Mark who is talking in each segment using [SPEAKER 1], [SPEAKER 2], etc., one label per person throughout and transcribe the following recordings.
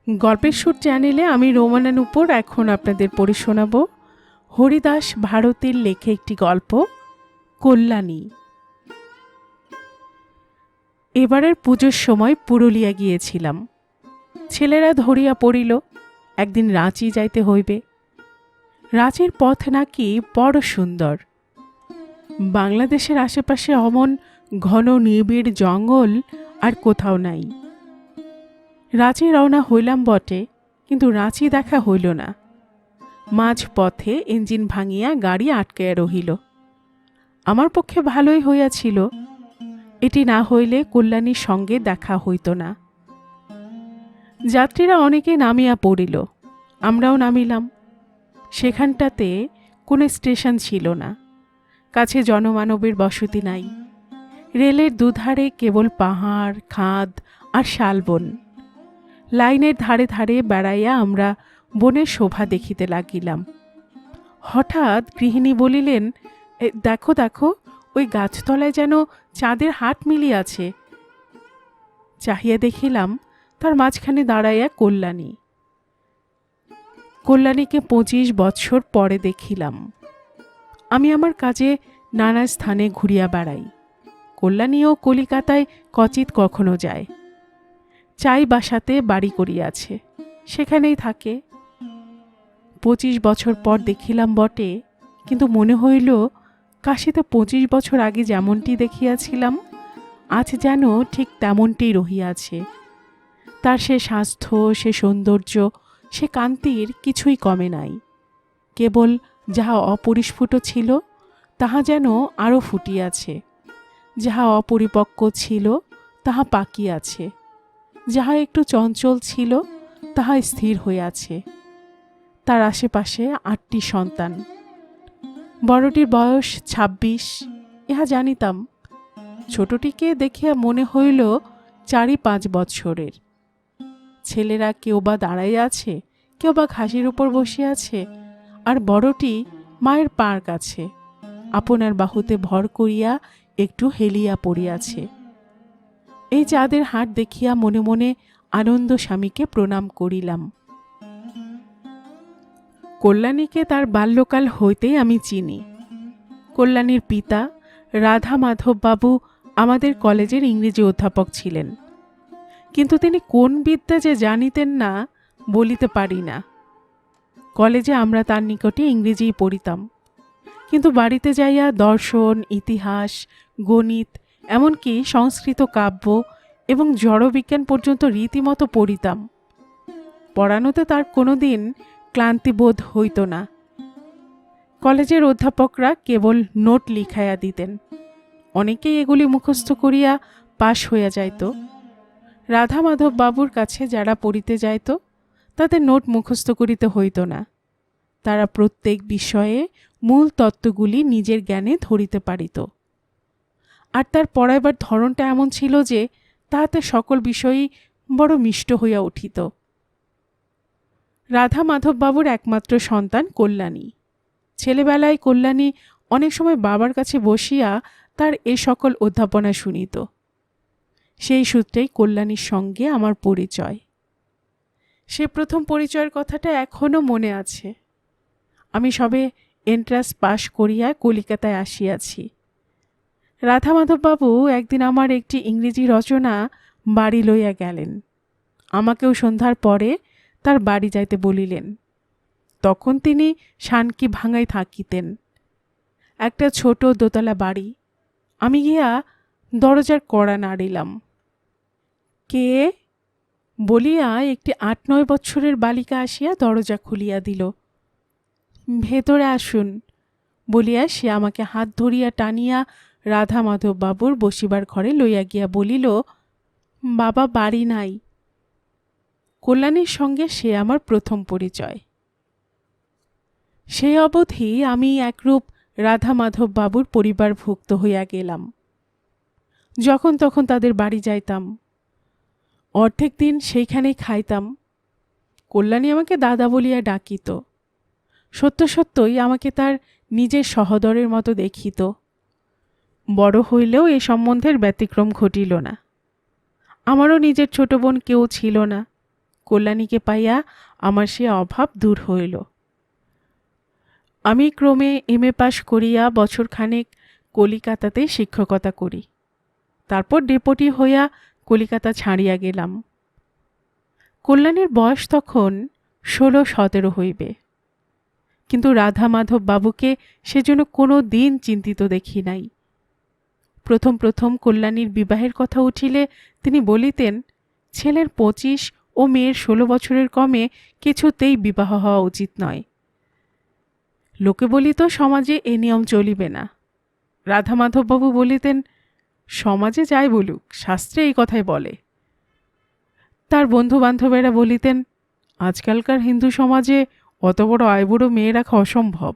[SPEAKER 1] গল্পের সুর চ্যানেলে আমি রোমানা নূপুর এখন আপনাদের পড়ে শোনাব হরিদাস ভারতের লেখা একটি গল্প, কল্যাণী। এবারের পুজোর সময় পুরুলিয়া গিয়েছিলাম। ছেলেরা ধরিয়া পড়িল একদিন রাঁচি যাইতে হইবে। রাঁচির পথ নাকি বড় সুন্দর। বাংলাদেশের আশেপাশে অমন ঘন নিবিড় জঙ্গল আর কোথাও নাই। রাঁচি রওনা হইলাম বটে, কিন্তু রাঁচি দেখা হইল না। মাঝ পথে ইঞ্জিন ভাঙিয়া গাড়ি আটকাইয়া রহিল। আমার পক্ষে ভালোই হইয়াছিল, এটি না হইলে কল্যাণীর সঙ্গে দেখা হইত না। যাত্রীরা অনেকে নামিয়া পড়িল, আমরাও নামিলাম। সেখানটাতে কোনো স্টেশন ছিল না, কাছে জনমানবের বসতি নাই। রেলের দুধারে কেবল পাহাড়, খাদ আর শালবন। লাইনের ধারে ধারে বেড়াইয়া আমরা বনের শোভা দেখিতে লাগিলাম। হঠাৎ গৃহিণী বলিলেন, দেখো দেখো, ওই গাছতলায় যেন চাঁদের হাট মিলিয়াছে। চাহিয়া দেখিলাম তার মাঝখানে দাঁড়াইয়া কল্যাণী। কল্যাণীকে 25 বৎসর পরে দেখিলাম। আমি আমার কাজে নানা স্থানে ঘুরিয়া বেড়াই। কল্যাণীও কলিকাতায় কচিত কখনো যায়। চাই বাসাতে বাড়ি করিয়াছে, সেখানেই থাকে। 25 বছর পর দেখিলাম বটে, কিন্তু মনে হইল কাশীতে 25 বছর আগে যেমনটি দেখিয়াছিলাম আজ যেন ঠিক তেমনটি রহিয়াছে। তার সে স্বাস্থ্য, সে সৌন্দর্য, সে কান্তির কিছুই কমে নাই। কেবল যাহা অপরিস্ফুট ছিল তাহা যেন আরও ফুটিয়াছে। যাহা অপরিপক্ক ছিল তাহা পাকিয়াছে। যাহা একটু চঞ্চল ছিল তাহা স্থির হইয়াছে। তার আশেপাশে 8টি সন্তান। বড়টির বয়স 26, ইহা জানিতাম। ছোটটিকে দেখিয়া মনে হইল 4-5 বৎসরের। ছেলেরা কেউ বা দাঁড়াইয়া আছে, কেউ বা ঘাসের উপর বসিয়া আছে, আর বড়টি মায়ের পার কাছে আপনার বাহুতে ভর করিয়া একটু হেলিয়া পড়িয়াছে। এই চাঁদের হাট দেখিয়া মনে মনে আনন্দ স্বামীকে প্রণাম করিলাম। কল্যাণীকে তার বাল্যকাল হইতেই আমি চিনি। কল্যাণীর পিতা রাধা মাধব বাবু আমাদের কলেজের ইংরেজি অধ্যাপক ছিলেন, কিন্তু তিনি কোন বিদ্যা যে জানিতেন না বলিতে পারি না। কলেজে আমরা তার নিকটে ইংরেজিই পড়িতাম, কিন্তু বাড়িতে যাইয়া দর্শন, ইতিহাস, গণিত, এমনকি সংস্কৃত কাব্য এবং জড়বিজ্ঞান পর্যন্ত রীতিমতো পড়িতাম। পড়ানোতে তার কোনোদিন ক্লান্তিবোধ হইত না। কলেজের অধ্যাপকরা কেবল নোট লিখাইয়া দিতেন। অনেকেই এগুলি মুখস্থ করিয়া পাশ হইয়া যাইত। রাধা মাধব বাবুর কাছে যারা পড়িতে যাইত তাদের নোট মুখস্থ করিতে হইত না। তারা প্রত্যেক বিষয়ে মূল তত্ত্বগুলি নিজের জ্ঞানে ধরিতে পারিত। আর তার পড়াইবার ধরনটা এমন ছিল যে তাহাতে সকল বিষয়ই বড় মিষ্ট হইয়া উঠিত। রাধা মাধব বাবুর একমাত্র সন্তান কল্যাণী। ছেলেবেলায় কল্যাণী অনেক সময় বাবার কাছে বসিয়া তার এ সকল অধ্যাপনা শুনিত। সেই সূত্রেই কল্যাণীর সঙ্গে আমার পরিচয়। সে প্রথম পরিচয়ের কথাটা এখনও মনে আছে। আমি সবে এন্ট্রান্স পাশ করিয়া কলিকাতায় আসিয়াছি। রাধা মাধব বাবু একদিন আমার একটি ইংরেজি রচনা বাড়ি লইয়া গেলেন। আমাকেও সন্ধ্যার পরে তার বাড়ি যাইতে বলিলেন। তখন তিনি শানকি ভাঙায় থাকিতেন, একটা ছোট দোতলা বাড়ি। আমি গিয়া দরজার কড়া নাড়িলাম। কে বলিয়া একটি 8-9 বৎসরের বালিকা আসিয়া দরজা খুলিয়া দিল। ভেতরে আসুন বলিয়া সে আমাকে হাত ধরিয়া টানিয়া রাধা মাধব বাবুর বসিবার ঘরে লইয়া গিয়া বলিল, বাবা বাড়ি নাই। কল্যাণীর সঙ্গে সে আমার প্রথম পরিচয়। সেই অবধি আমি একরূপ রাধা মাধব বাবুর পরিবারভুক্ত হইয়া গেলাম। যখন তখন তাদের বাড়ি যাইতাম, অর্ধেক দিন সেইখানেই খাইতাম। কল্যাণী আমাকে দাদা বলিয়া ডাকিত। সত্য সত্যই আমাকে তার নিজের সহোদরের মতো দেখিত। বড় হইলেও এ সম্বন্ধের ব্যতিক্রম ঘটিল না। আমারও নিজের ছোট বোন কেউ ছিল না। কল্যাণীকে পাইয়া আমার সে অভাব দূর হইল। আমি ক্রমে এমএ পাশ করিয়া বছরখানেক কলিকাতাতে শিক্ষকতা করি। তারপর ডেপুটি হইয়া কলিকাতা ছাড়িয়া গেলাম। কল্যাণীর বয়স তখন 16-17 হইবে, কিন্তু রাধা মাধব বাবুকে সেজন্য কোনো দিন চিন্তিত দেখি নাই। প্রথম প্রথম কল্যাণীর বিবাহের কথা উঠিলে তিনি বলিতেন, ছেলের 25 ও মেয়ের 16 বছরের কমে কিছুতেই বিবাহ হওয়া উচিত নয়। লোকে বলিত সমাজে এ নিয়ম চলিবে না। রাধা মাধববাবু বলিতেন, সমাজে যাই বলুক, শাস্ত্রে এই কথাই বলে। তার বন্ধু বান্ধবেরা বলিতেন, আজকালকার হিন্দু সমাজে অত বড় আইবুড়ো মেয়ে রাখা অসম্ভব।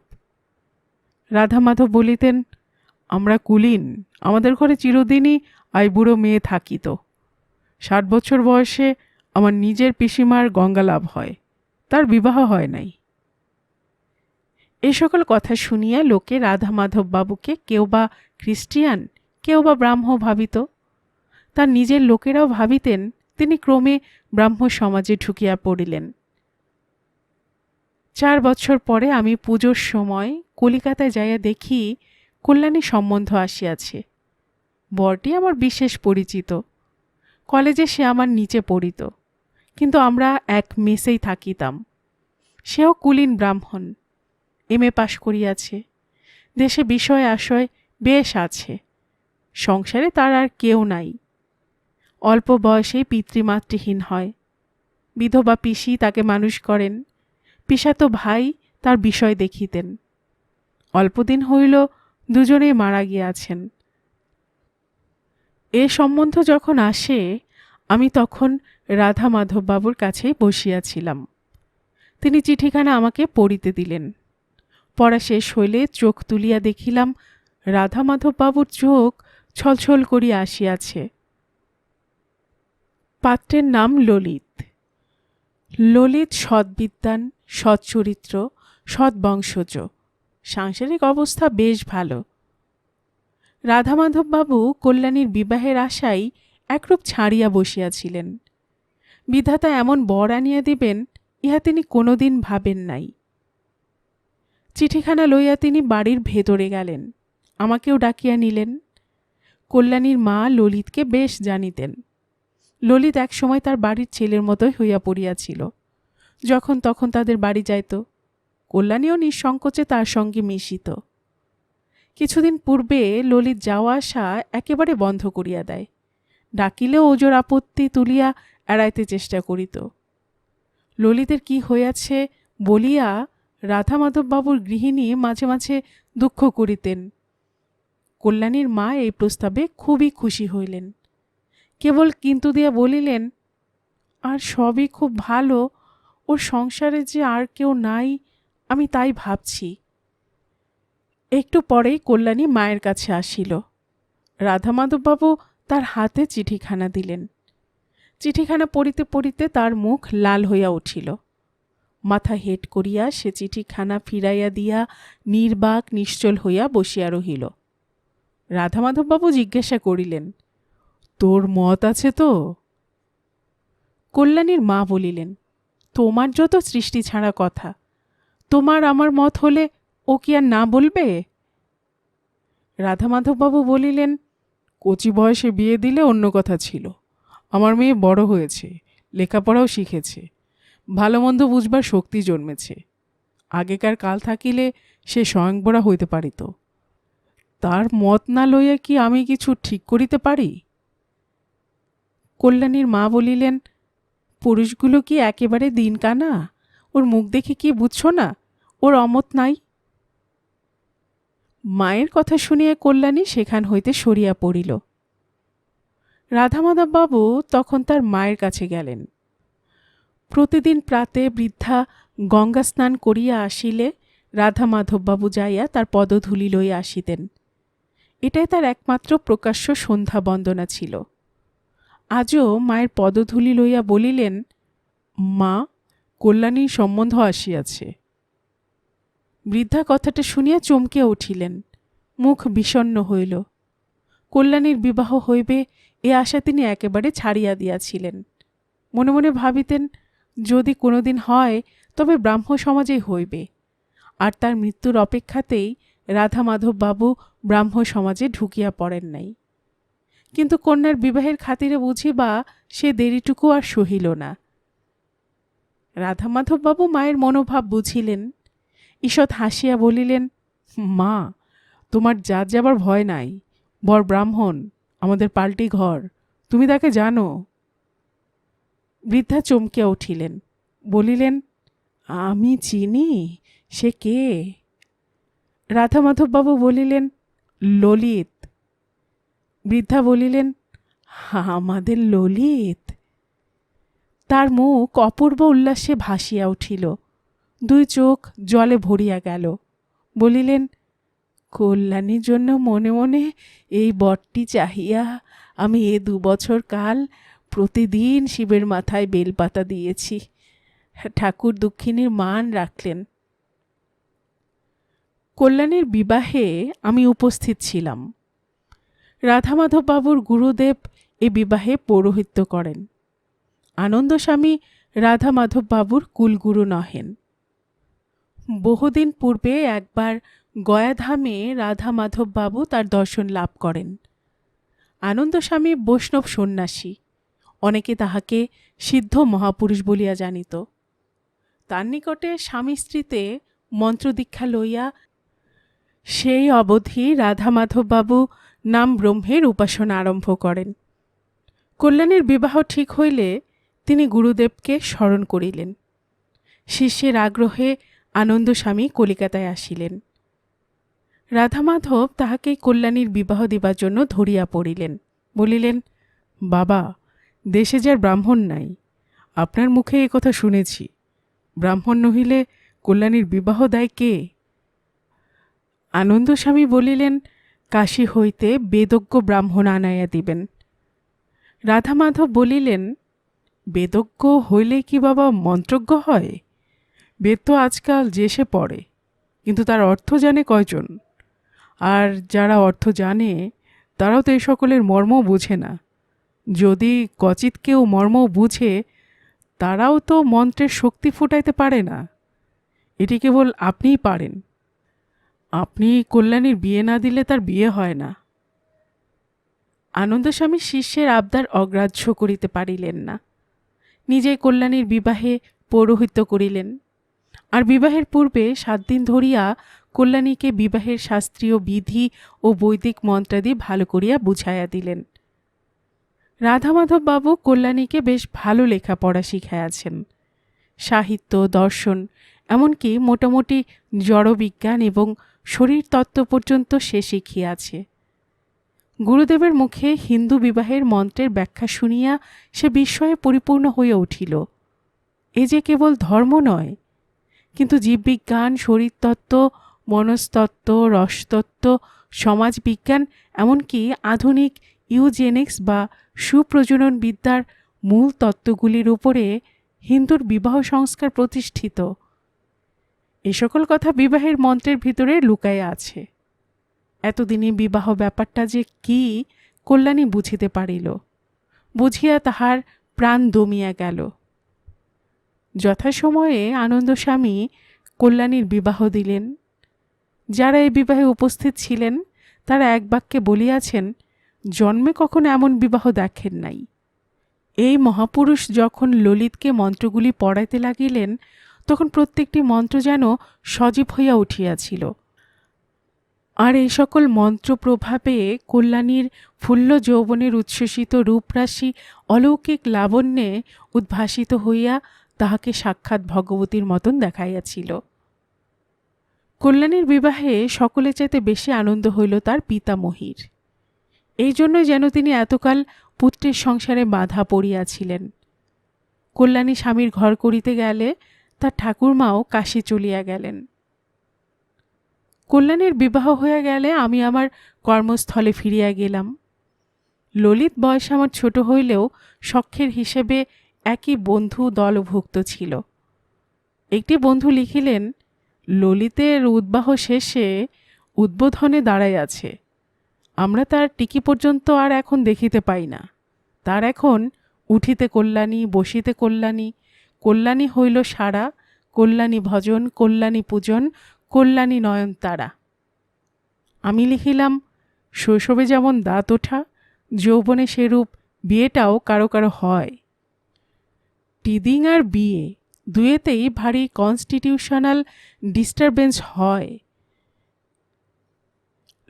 [SPEAKER 1] রাধা মাধব বলিতেন, আমরা কুলীন, আমাদের ঘরে চিরদিনই আইবুড়ো মেয়ে থাকিত। 60 বছর বয়সে আমার নিজের পিসিমার গঙ্গালাভ হয়, তার বিবাহ হয় নাই। এ সকল কথা শুনিয়া লোকে রাধা মাধব বাবুকে কেউ বা খ্রিস্টিয়ান, কেউ বা ব্রাহ্ম ভাবিত। তার নিজের লোকেরাও ভাবিতেন তিনি ক্রমে ব্রাহ্ম সমাজে ঢুকিয়া পড়িলেন। 4 বছর পরে আমি পুজোর সময় কলিকাতায় যাইয়া দেখি কল্যাণী সম্বন্ধ আসিয়াছে। বরটি আমার বিশেষ পরিচিত। কলেজে সে আমার নিচে পড়িত, কিন্তু আমরা এক মেসেই থাকিতাম। সেও কুলীন ব্রাহ্মণ, এমএ পাশ করিয়াছে। দেশে বিষয় আশয় বেশ আছে। সংসারে তার আর কেউ নাই। অল্প বয়সে পিতৃমাতৃহীন হয়। বিধবা পিসি তাকে মানুষ করেন। পিসাতো ভাই তার বিষয় দেখিতেন। অল্পদিন হইল দুজনেই মারা গিয়াছেন। এ সম্বন্ধ যখন আসে, আমি তখন রাধা মাধববাবুর কাছেই বসিয়াছিলাম। তিনি চিঠিখানা আমাকে পড়িতে দিলেন। পড়া শেষ হইলে চোখ তুলিয়া দেখিলাম রাধা মাধববাবুর চোখ ছলছল করিয়া আসিয়াছে। পাত্রের নাম ললিত। ললিত সদ্বিদ্বান, সচ্চরিত্র, সদ্বংশজ। সাংসারিক অবস্থা বেশ ভালো। রাধা মাধববাবু কল্যাণীর বিবাহের আশায় একরূপ ছাড়িয়া বসিয়াছিলেন। বিধাতা এমন বর আনিয়া দিবেন ইহা তিনি কোনোদিন ভাবেন নাই। চিঠিখানা লইয়া তিনি বাড়ির ভেতরে গেলেন। আমাকেও ডাকিয়া নিলেন। কল্যাণীর মা ললিতকে বেশ জানিতেন। ললিত একসময় তার বাড়ির ছেলের মতোই হইয়া পড়িয়াছিল। যখন তখন তাদের বাড়ি যাইত। কল্যাণীও নিঃসংকোচে তার সঙ্গে মিশিত। কিছুদিন পূর্বে ললিত যাওয়া আসা একেবারে বন্ধ করিয়া দেয়। ডাকিলেও ওজোর আপত্তি তুলিয়া এড়াইতে চেষ্টা করিত। ললিতের কি হইয়াছে বলিয়া রাধা মাধববাবুর গৃহিণী মাঝে মাঝে দুঃখ করিতেন। কল্যাণীর মা এই প্রস্তাবে খুবই খুশি হইলেন। কেবল কিন্তু দিয়া বলিলেন, আর সবই খুব ভালো, ওর সংসারে যে আর কেউ নাই আমি তাই ভাবছি। একটু পরেই কল্যাণী মায়ের কাছে আসিল। রাধা মাধববাবু তার হাতে চিঠিখানা দিলেন। চিঠিখানা পড়িতে পড়িতে তার মুখ লাল হইয়া উঠিল। মাথা হেট করিয়া সে চিঠিখানা ফিরাইয়া দিয়া নির্বাক নিশ্চল হইয়া বসিয়া রহিল। রাধা মাধববাবু জিজ্ঞাসা করিলেন, তোর মত আছে তো? কল্যাণীর মা বলিলেন, তোমার যত সৃষ্টি ছাড়া কথা, তোমার আমার মত হলে ও কি আর না বলবে? রাধা মাধববাবু বলিলেন, কচি বয়সে বিয়ে দিলে অন্য কথা ছিল। আমার মেয়ে বড় হয়েছে, লেখাপড়াও শিখেছে, ভালো মন্দ বুঝবার শক্তি জন্মেছে। আগেকার কাল থাকিলে সে স্বয়ংবরা হইতে পারিত। তার মত না লইয়া কি আমি কিছু ঠিক করিতে পারি? কল্যাণীর মা বলিলেন, পুরুষগুলো কি একেবারে দিন কানা? ওর মুখ দেখে কি বুঝছো না ওর অমত নাই? মায়ের কথা শুনিয়া কল্যাণী সেখান হইতে সরিয়া পড়িল। রাধা মাধববাবু তখন তার মায়ের কাছে গেলেন। প্রতিদিন প্রাতে বৃদ্ধা গঙ্গা স্নান করিয়া আসিলে রাধা মাধববাবু যাইয়া তার পদধূলি লইয়া আসিতেন। এটাই তার একমাত্র প্রকাশ্য সন্ধ্যা বন্দনা ছিল। আজও মায়ের পদধূলি লইয়া বলিলেন, মা, কল্যাণীর সম্বন্ধ আসিয়াছে। বৃদ্ধা কথাটা শুনিয়া চমকিয়া উঠিলেন। মুখ বিষণ্ণ হইল। কল্যাণীর বিবাহ হইবে এ আশা তিনি একেবারে ছাড়িয়া দিয়াছিলেন। মনে মনে ভাবিতেন, যদি কোনোদিন হয় তবে ব্রাহ্ম সমাজেই হইবে। আর তার মৃত্যুর অপেক্ষাতেই রাধা মাধব বাবু ব্রাহ্ম সমাজে ঢুকিয়া পড়েন নাই। কিন্তু কন্যার বিবাহের খাতিরে বুঝি বা সে দেরিটুকু আর সহিল না। রাধা মাধব বাবু মায়ের মনোভাব বুঝিলেন। ঈষৎ হাসিয়া বলিলেন, মা, তোমার জাত যাবার ভয় নাই। বর ব্রাহ্মণ, আমাদের পাল্টি ঘর, তুমি তাকে জানো? বৃদ্ধা চমকিয়া উঠিলেন, বলিলেন, আমি চিনি, সে কে? রাধা মাধব বাবু বলিলেন, ললিত। বৃদ্ধা বলিলেন, আমাদের ললিত? তার মুখ অপূর্ব উল্লাসে ভাসিয়া উঠিল, দুই চোখ জলে ভরিয়া গেল। বলিলেন, কল্যাণীর জন্য মনে মনে এই বটটি চাহিয়া আমি 2 বছর কাল প্রতিদিন শিবের মাথায় বেলপাতা দিয়েছি। ঠাকুর দক্ষিণীর মান রাখলেন। কল্যাণীর বিবাহে আমি উপস্থিত ছিলাম। রাধামাধব বাবুর গুরুদেব এ বিবাহে পৌরোহিত্য করেন। আনন্দস্বামী রাধা মাধব বাবুর কুলগুরু নহেন। বহুদিন পূর্বে একবার গয়াধামে রাধা মাধব বাবু তার দর্শন লাভ করেন। আনন্দস্বামী বৈষ্ণব সন্ন্যাসী, অনেকে তাহাকে সিদ্ধ মহাপুরুষ বলিয়া জানিত। তার নিকটে স্বামী স্ত্রীতে মন্ত্রদীক্ষা লইয়া সেই অবধি রাধা মাধব বাবু নাম ব্রহ্মের উপাসনা আরম্ভ করেন। কল্যাণীর বিবাহ ঠিক হইলে তিনি গুরুদেবকে স্মরণ করিলেন। শিষ্যের আগ্রহে আনন্দস্বামী কলিকাতায় আসিলেন। রাধা মাধব তাহাকে কল্যাণীর বিবাহ দিবার জন্য ধরিয়া পড়িলেন। বলিলেন, বাবা, দেশে যার ব্রাহ্মণ নাই, আপনার মুখে এ কথা শুনেছি। ব্রাহ্মণ নহিলে কল্যাণীর বিবাহ দেয় কে? আনন্দস্বামী বলিলেন, কাশী হইতে বেদজ্ঞ ব্রাহ্মণ আনাইয়া দিবেন। রাধা মাধব বলিলেন, বেদজ্ঞ হইলে কি বাবা মন্ত্রজ্ঞ হয়? বেদ তো আজকাল যে সে পড়ে, কিন্তু তার অর্থ জানে কয়জন? আর যারা অর্থ জানে তারাও তো এই সকলের মর্ম বুঝে না। যদি কচিৎ কেউ মর্ম বুঝে, তারাও তো মন্ত্রের শক্তি ফুটাইতে পারে না। এটি কেবল আপনিই পারেন। আপনি কল্যাণীর বিয়ে না দিলে তার বিয়ে হয় না। আনন্দস্বামী শিষ্যের আবদার অগ্রাহ্য করিতে পারিলেন না। নিজে কল্যাণীর বিবাহে পৌরোহিত্য করিলেন। আর বিবাহের পূর্বে 7 দিন ধরিয়া কল্যাণীকে বিবাহের শাস্ত্রীয় বিধি ও বৈদিক মন্ত্রাদি ভালো করিয়া বুঝাইয়া দিলেন। রাধা মাধব বাবু কল্যাণীকে বেশ ভালো লেখাপড়া শিখাইয়াছেন। সাহিত্য, দর্শন, এমনকি মোটামুটি জড়বিজ্ঞান এবং শরীরতত্ত্ব পর্যন্ত সে শিখিয়াছে। গুরুদেবের মুখে হিন্দু বিবাহের মন্ত্রের ব্যাখ্যা শুনিয়া সে বিস্ময়ে পরিপূর্ণ হইয়া উঠিল। এ যে কেবল ধর্ম নয়, কিন্তু জীববিজ্ঞান, শরীরতত্ত্ব, মনস্তত্ত্ব, রসতত্ত্ব, সমাজবিজ্ঞান, এমনকি আধুনিক ইউজেনিক্স বা সুপ্রজনন বিদ্যার মূল তত্ত্বগুলির উপরে হিন্দুর বিবাহ সংস্কার প্রতিষ্ঠিত। এ সকল কথা বিবাহের মন্ত্রের ভিতরে লুকাইয়া আছে। এতদিনে বিবাহ ব্যাপারটা যে কি কল্যাণী বুঝিতে পারিল। বুঝিয়া তাহার প্রাণ দমিয়া গেল। যথাসময়ে আনন্দস্বামী কল্যাণীর বিবাহ দিলেন। যারা এই বিবাহে উপস্থিত ছিলেন তারা এক বাক্যে বলিয়াছেন, জন্মে কখনো এমন বিবাহ দেখেন নাই। এই মহাপুরুষ যখন ললিতকে মন্ত্রগুলি পড়াইতে লাগিলেন, তখন প্রত্যেকটি মন্ত্র যেন সজীব হইয়া উঠিয়াছিল। আর এই সকল মন্ত্র প্রভাবে কল্যাণীর ফুল্ল যৌবনের উচ্ছ্বসিত রূপরাশি অলৌকিক লাবণ্যে উদ্ভাসিত হইয়া তাহাকে সাক্ষাৎ ভগবতীর মতন দেখাইয়াছিল। কল্যাণীর বিবাহে সকলে চাইতে বেশি আনন্দ হইল তার পিতামহীর। এই জন্যই যেন তিনি এতকাল পুত্রের সংসারে বাধা পড়িয়াছিলেন। কল্যাণী স্বামীর ঘর করিতে গেলে তার ঠাকুরমাও কাশী চলিয়া গেলেন। কল্যাণীর বিবাহ হইয়া গেলে আমি আমার কর্মস্থলে ফিরিয়া গেলাম। ললিত বয়স আমার ছোট হইলেও সখ্যের হিসেবে একই বন্ধু দলভুক্ত ছিল। একটি বন্ধু লিখিলেন, ললিতের উদ্বাহ শেষে উদ্বোধনে দাঁড়াইয়াছে। আমরা তার টিকি পর্যন্ত আর এখন দেখিতে পাই না। তার এখন উঠিতে কল্যাণী, বসিতে কল্যাণী, কল্যাণী হইল সারা, কল্যাণী ভজন, কল্যাণী পূজন, কল্যাণী নয়নতারা। আমি লিখিলাম, শৈশবে যেমন দাঁত ওঠা, যৌবনে সেরূপ বিয়েটাও কারো কারো হয়। টিদিং আর বিয়ে দুয়েতেই ভারী কনস্টিটিউশনাল ডিস্টারবেন্স হয়।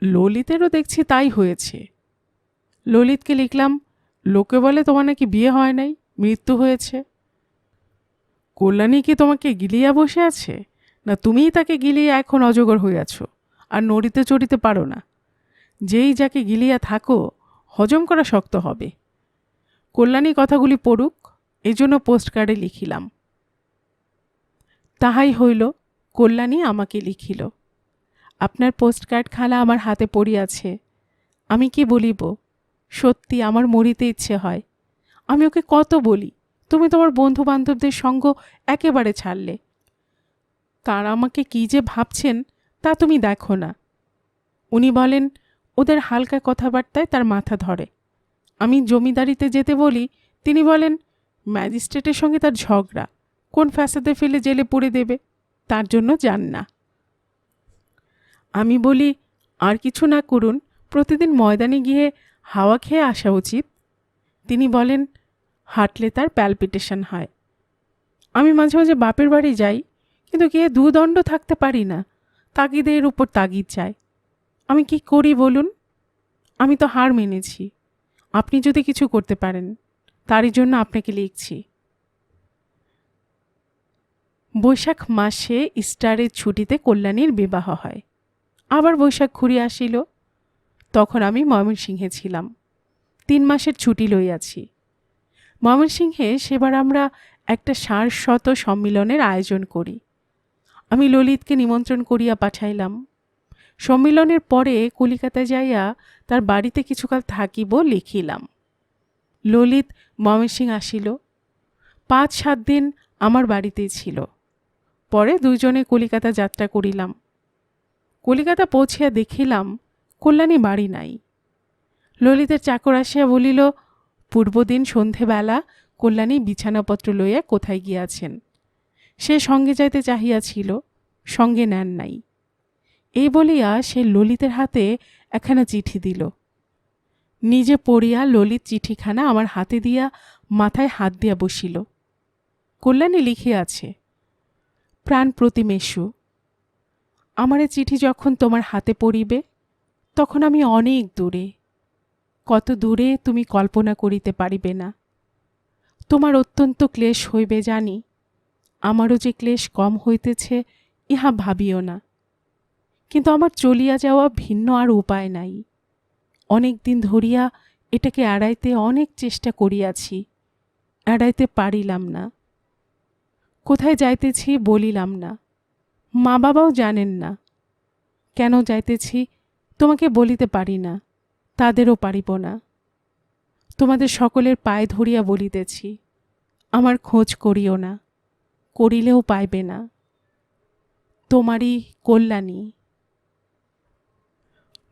[SPEAKER 1] ললিতেরও দেখছি তাই হয়েছে। ললিতকে লিখলাম, লোকে বলে তোমার নাকি বিয়ে হয় নাই, মৃত্যু হয়েছে। কল্যাণী কি তোমাকে গিলিয়া বসে আছে, না তুমিই তাকে গিলিয়ে এখন অজগর হইয়াছ আর নড়িতে চড়িতে পারো না? যেই যাকে গিলিয়া থাকো হজম করা শক্ত হবে। কল্যাণী কথাগুলি পড়ুক, এজন্য পোস্টকার্ডে লিখিলাম। তাহাই হইল, কল্যাণী আমাকে লিখিল, আপনার পোস্টকার্ড খানা আমার হাতে পড়িয়াছে। আমি কি বলিব, সত্যি আমার মরিতে ইচ্ছে হয়। আমি ওকে কত বলি, তুমি তোমার বন্ধু বান্ধবদের সঙ্গ একেবারে ছাড়লে। তারা আমাকে কি যে ভাবছেন তা তুমি দেখো না। উনি বলেন ওদের হালকা কথাবার্তায় তার মাথা ধরে। আমি জমিদারিতে যেতে বলি, তিনি বলেন ম্যাজিস্ট্রেটের সঙ্গে তার ঝগড়া, কোন ফ্যাসাদে ফেলে জেলে পুরে দেবে, তার জন্য যান না। আমি বলি আর কিছু না করুন, প্রতিদিন ময়দানে গিয়ে হাওয়া খেয়ে আসা উচিত। তিনি বলেন হাঁটলে তার প্যালপিটেশন হয়। আমি মাঝে মাঝে বাপের বাড়ি যাই, কিন্তু গিয়ে দুদণ্ড থাকতে পারি না, তাগিদের উপর তাগিদ চাই। আমি কি করি বলুন? আমি তো হার মেনেছি। আপনি যদি কিছু করতে পারেন, তারই জন্য আপনাকে লিখছি। বৈশাখ মাসে ইস্টারের ছুটিতে কল্যাণীর বিবাহ হয়। আবার বৈশাখ ঘুরিয়া আসিল। তখন আমি ময়মনসিংহে ছিলাম, 3 মাসের ছুটি লইয়াছি। ময়মনসিংহে সেবার আমরা একটা সারস্বত সম্মিলনের আয়োজন করি। আমি ললিতকে নিমন্ত্রণ করিয়া পাঠাইলাম। সম্মিলনের পরে কলিকাতা যাইয়া তার বাড়িতে কিছুকাল থাকিব লিখিলাম। ললিত ময়মনসিংহ আসিল, 5-7 দিন আমার বাড়িতেই ছিল। পরে দুইজনে কলিকাতা যাত্রা করিলাম। কলিকাতা পৌঁছিয়া দেখিলাম কল্যাণী বাড়ি নাই। ললিতের চাকর আসিয়া বলিল, পূর্বদিন সন্ধেবেলা কল্যাণী বিছানাপত্র লইয়া কোথায় গিয়াছেন। সে সঙ্গে যাইতে চাহিয়াছিল, সঙ্গে নেন নাই। এই বলিয়া সে ললিতের হাতে একখানা চিঠি দিল। নিজে পড়িয়া ললিত চিঠিখানা আমার হাতে দিয়া মাথায় হাত দিয়া বসিল। কল্যাণী লিখিয়াছে, প্রাণ প্রতিমেষু, আমার চিঠি যখন তোমার হাতে পড়িবে তখন আমি অনেক দূরে, কত দূরে তুমি কল্পনা করিতে পারিবে না। তোমার অত্যন্ত ক্লেশ হইবে জানি, আমারও যে ক্লেশ কম হইতেছে ইহা ভাবিও না। কিন্তু আমার চলিয়া যাওয়া ভিন্ন আর উপায় নাই। অনেক দিন ধরিয়া এটাকে এড়াইতে অনেক চেষ্টা করিয়াছি, এড়াইতে পারিলাম না। কোথায় যাইতেছি বলিলাম না, মা বাবাও জানেন না। কেন যাইতেছি তোমাকে বলিতে পারি না, তাদেরও পারিব না। তোমাদের সকলের পায়ে ধরিয়া বলিতেছি, আমার খোঁজ করিও না, করিলেও পাইবে না। তোমারই কল্যাণী।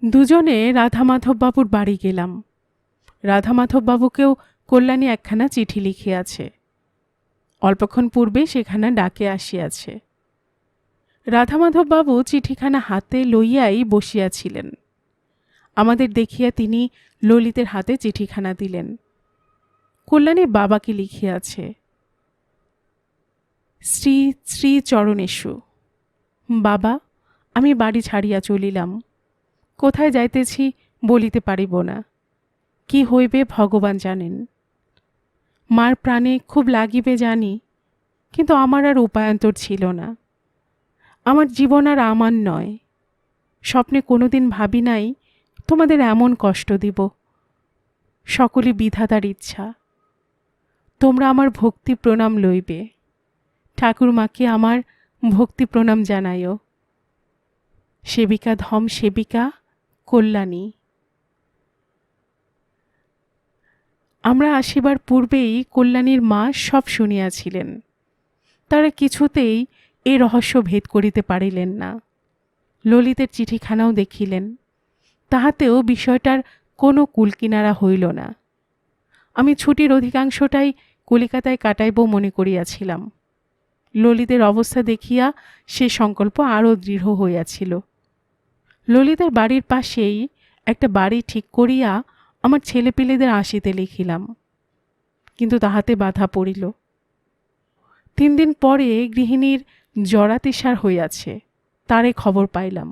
[SPEAKER 1] দুজনে রাধামাধববাবুর বাড়ি গেলাম। রাধামাধববাবুকেও কল্যাণী একখানা চিঠি লিখিয়াছে। অল্পক্ষণ পূর্বে সেখানা ডাকে আসিয়াছে। রাধামাধববাবু চিঠিখানা হাতে লইয়াই বসিয়াছিলেন। আমাদের দেখিয়া তিনি ললিতের হাতে চিঠিখানা দিলেন। কল্যাণীর বাবাকে লিখিয়াছে, শ্রী শ্রী চরণেষু। বাবা, আমি বাড়ি ছাড়িয়া চলিলাম। কোথায় যাইতেছি বলিতে পারিব না, কি হইবে ভগবান জানেন। মার প্রাণে খুব লাগিবে জানি, কিন্তু আমার আর উপায়ান্তর ছিল না। আমার জীবন আর আমার নয়। স্বপ্নে কোনোদিন ভাবি নাই তোমাদের এমন কষ্ট দিব। সকলই বিধাতার ইচ্ছা। তোমরা আমার ভক্তি প্রণাম লইবে। ঠাকুরমাকে আমার ভক্তি প্রণাম জানাইও। সেবিকা ধম সেবিকা কল্যাণী। আমরা আসিবার পূর্বেই কল্যাণীর মা সব শুনিয়াছিলেন। তারা কিছুতেই এই রহস্য ভেদ করিতে পারিলেন না। ললিতের চিঠিখানাও দেখিলেন, তাহাতেও বিষয়টার কোনো কুলকিনারা হইল না। আমি ছুটির অধিকাংশটাই কলিকাতায় কাটাইব মনে করিয়াছিলাম। ললিতের অবস্থা দেখিয়া সে সংকল্প আরও দৃঢ় হইয়াছিল। ললিতের বাড়ির পাশেই একটা বাড়ি ঠিক করিয়া আমার ছেলেপিলেদের আসিতে লিখিলাম, কিন্তু তাহাতে বাধা পড়িল। 3 দিন পরে গৃহিণীর জরাতিসার হইয়াছে, তারে খবর পাইলাম।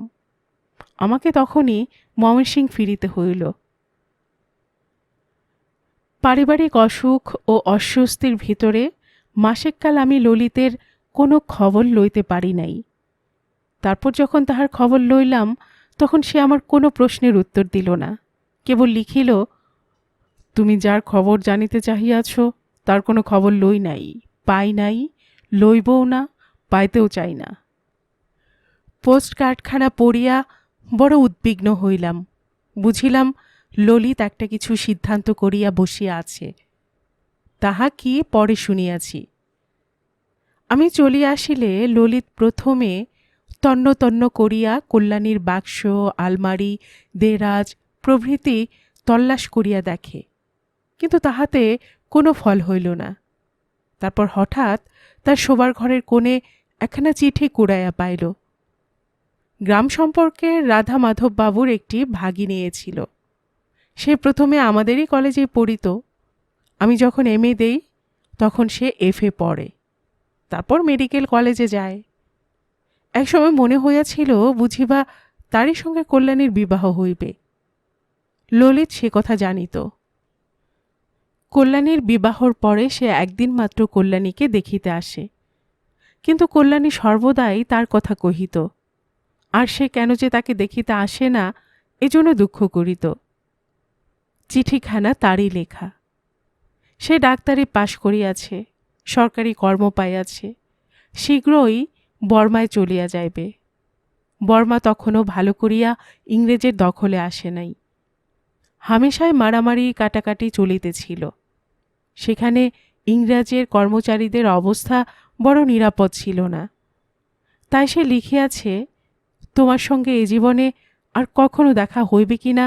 [SPEAKER 1] আমাকে তখনই ময়মনসিংহ ফিরিতে হইল। পারিবারিক অসুখ ও অস্বস্তির ভিতরে মাসেককাল আমি ললিতের কোনো খবর লইতে পারি নাই। তারপর যখন তাহার খবর লইলাম, তখন সে আমার কোনো প্রশ্নের উত্তর দিল না, কেবল লিখিল, তুমি যার খবর জানিতে চাহিয়াছ তার কোনো খবর লই নাই, পাই নাই, লইবও না, পাইতেও চাই না। পোস্ট কার্ডখানা পড়িয়া বড় উদ্বিগ্ন হইলাম। বুঝিলাম ললিত একটা কিছু সিদ্ধান্ত করিয়া বসিয়া আছে। তাহা কি পরে শুনিয়াছি। আমি চলিয়া আসিলে ললিত প্রথমে তন্ন তন্ন করিয়া কল্যাণীর বাক্স, আলমারি, দেরাজ প্রভৃতি তল্লাশ করিয়া দেখে, কিন্তু তাহাতে কোনো ফল হইল না। তারপর হঠাৎ তার শোবার ঘরের কোণে একখানা চিঠি কুড়াইয়া পাইল। গ্রাম সম্পর্কে রাধা মাধব বাবুর একটি ভাগিনী ছিল। সে প্রথমে আমাদেরই কলেজে পড়িত। আমি যখন MA দেই তখন সে FA পড়ে, তারপর মেডিকেল কলেজে যায়। একসময় মনে হইয়াছিল বুঝিবা তারই সঙ্গে কল্যাণীর বিবাহ হইবে। ললিত সে কথা জানিত। কল্যাণীর বিবাহর পরে সে একদিন মাত্র কল্যাণীকে দেখিতে আসে, কিন্তু কল্যাণী সর্বদাই তার কথা কহিত, আর সে কেন যে তাকে দেখিতে আসে না এজন্য দুঃখ করিত। চিঠিখানা তারই লেখা। সে ডাক্তারি পাশ করিয়াছে, সরকারি কর্ম পাইয়াছে, শীঘ্রই বর্মায় চলিয়া যাইবে। বর্মা তখনও ভালো করিয়া ইংরেজের দখলে আসে নাই। হামেশাই মারামারি কাটাকাটি চলিতেছিল। সেখানে ইংরেজের কর্মচারীদের অবস্থা বড় নিরাপদ ছিল না। তাই সে লিখিয়াছে, তোমার সঙ্গে এ জীবনে আর কখনো দেখা হইবে কিনা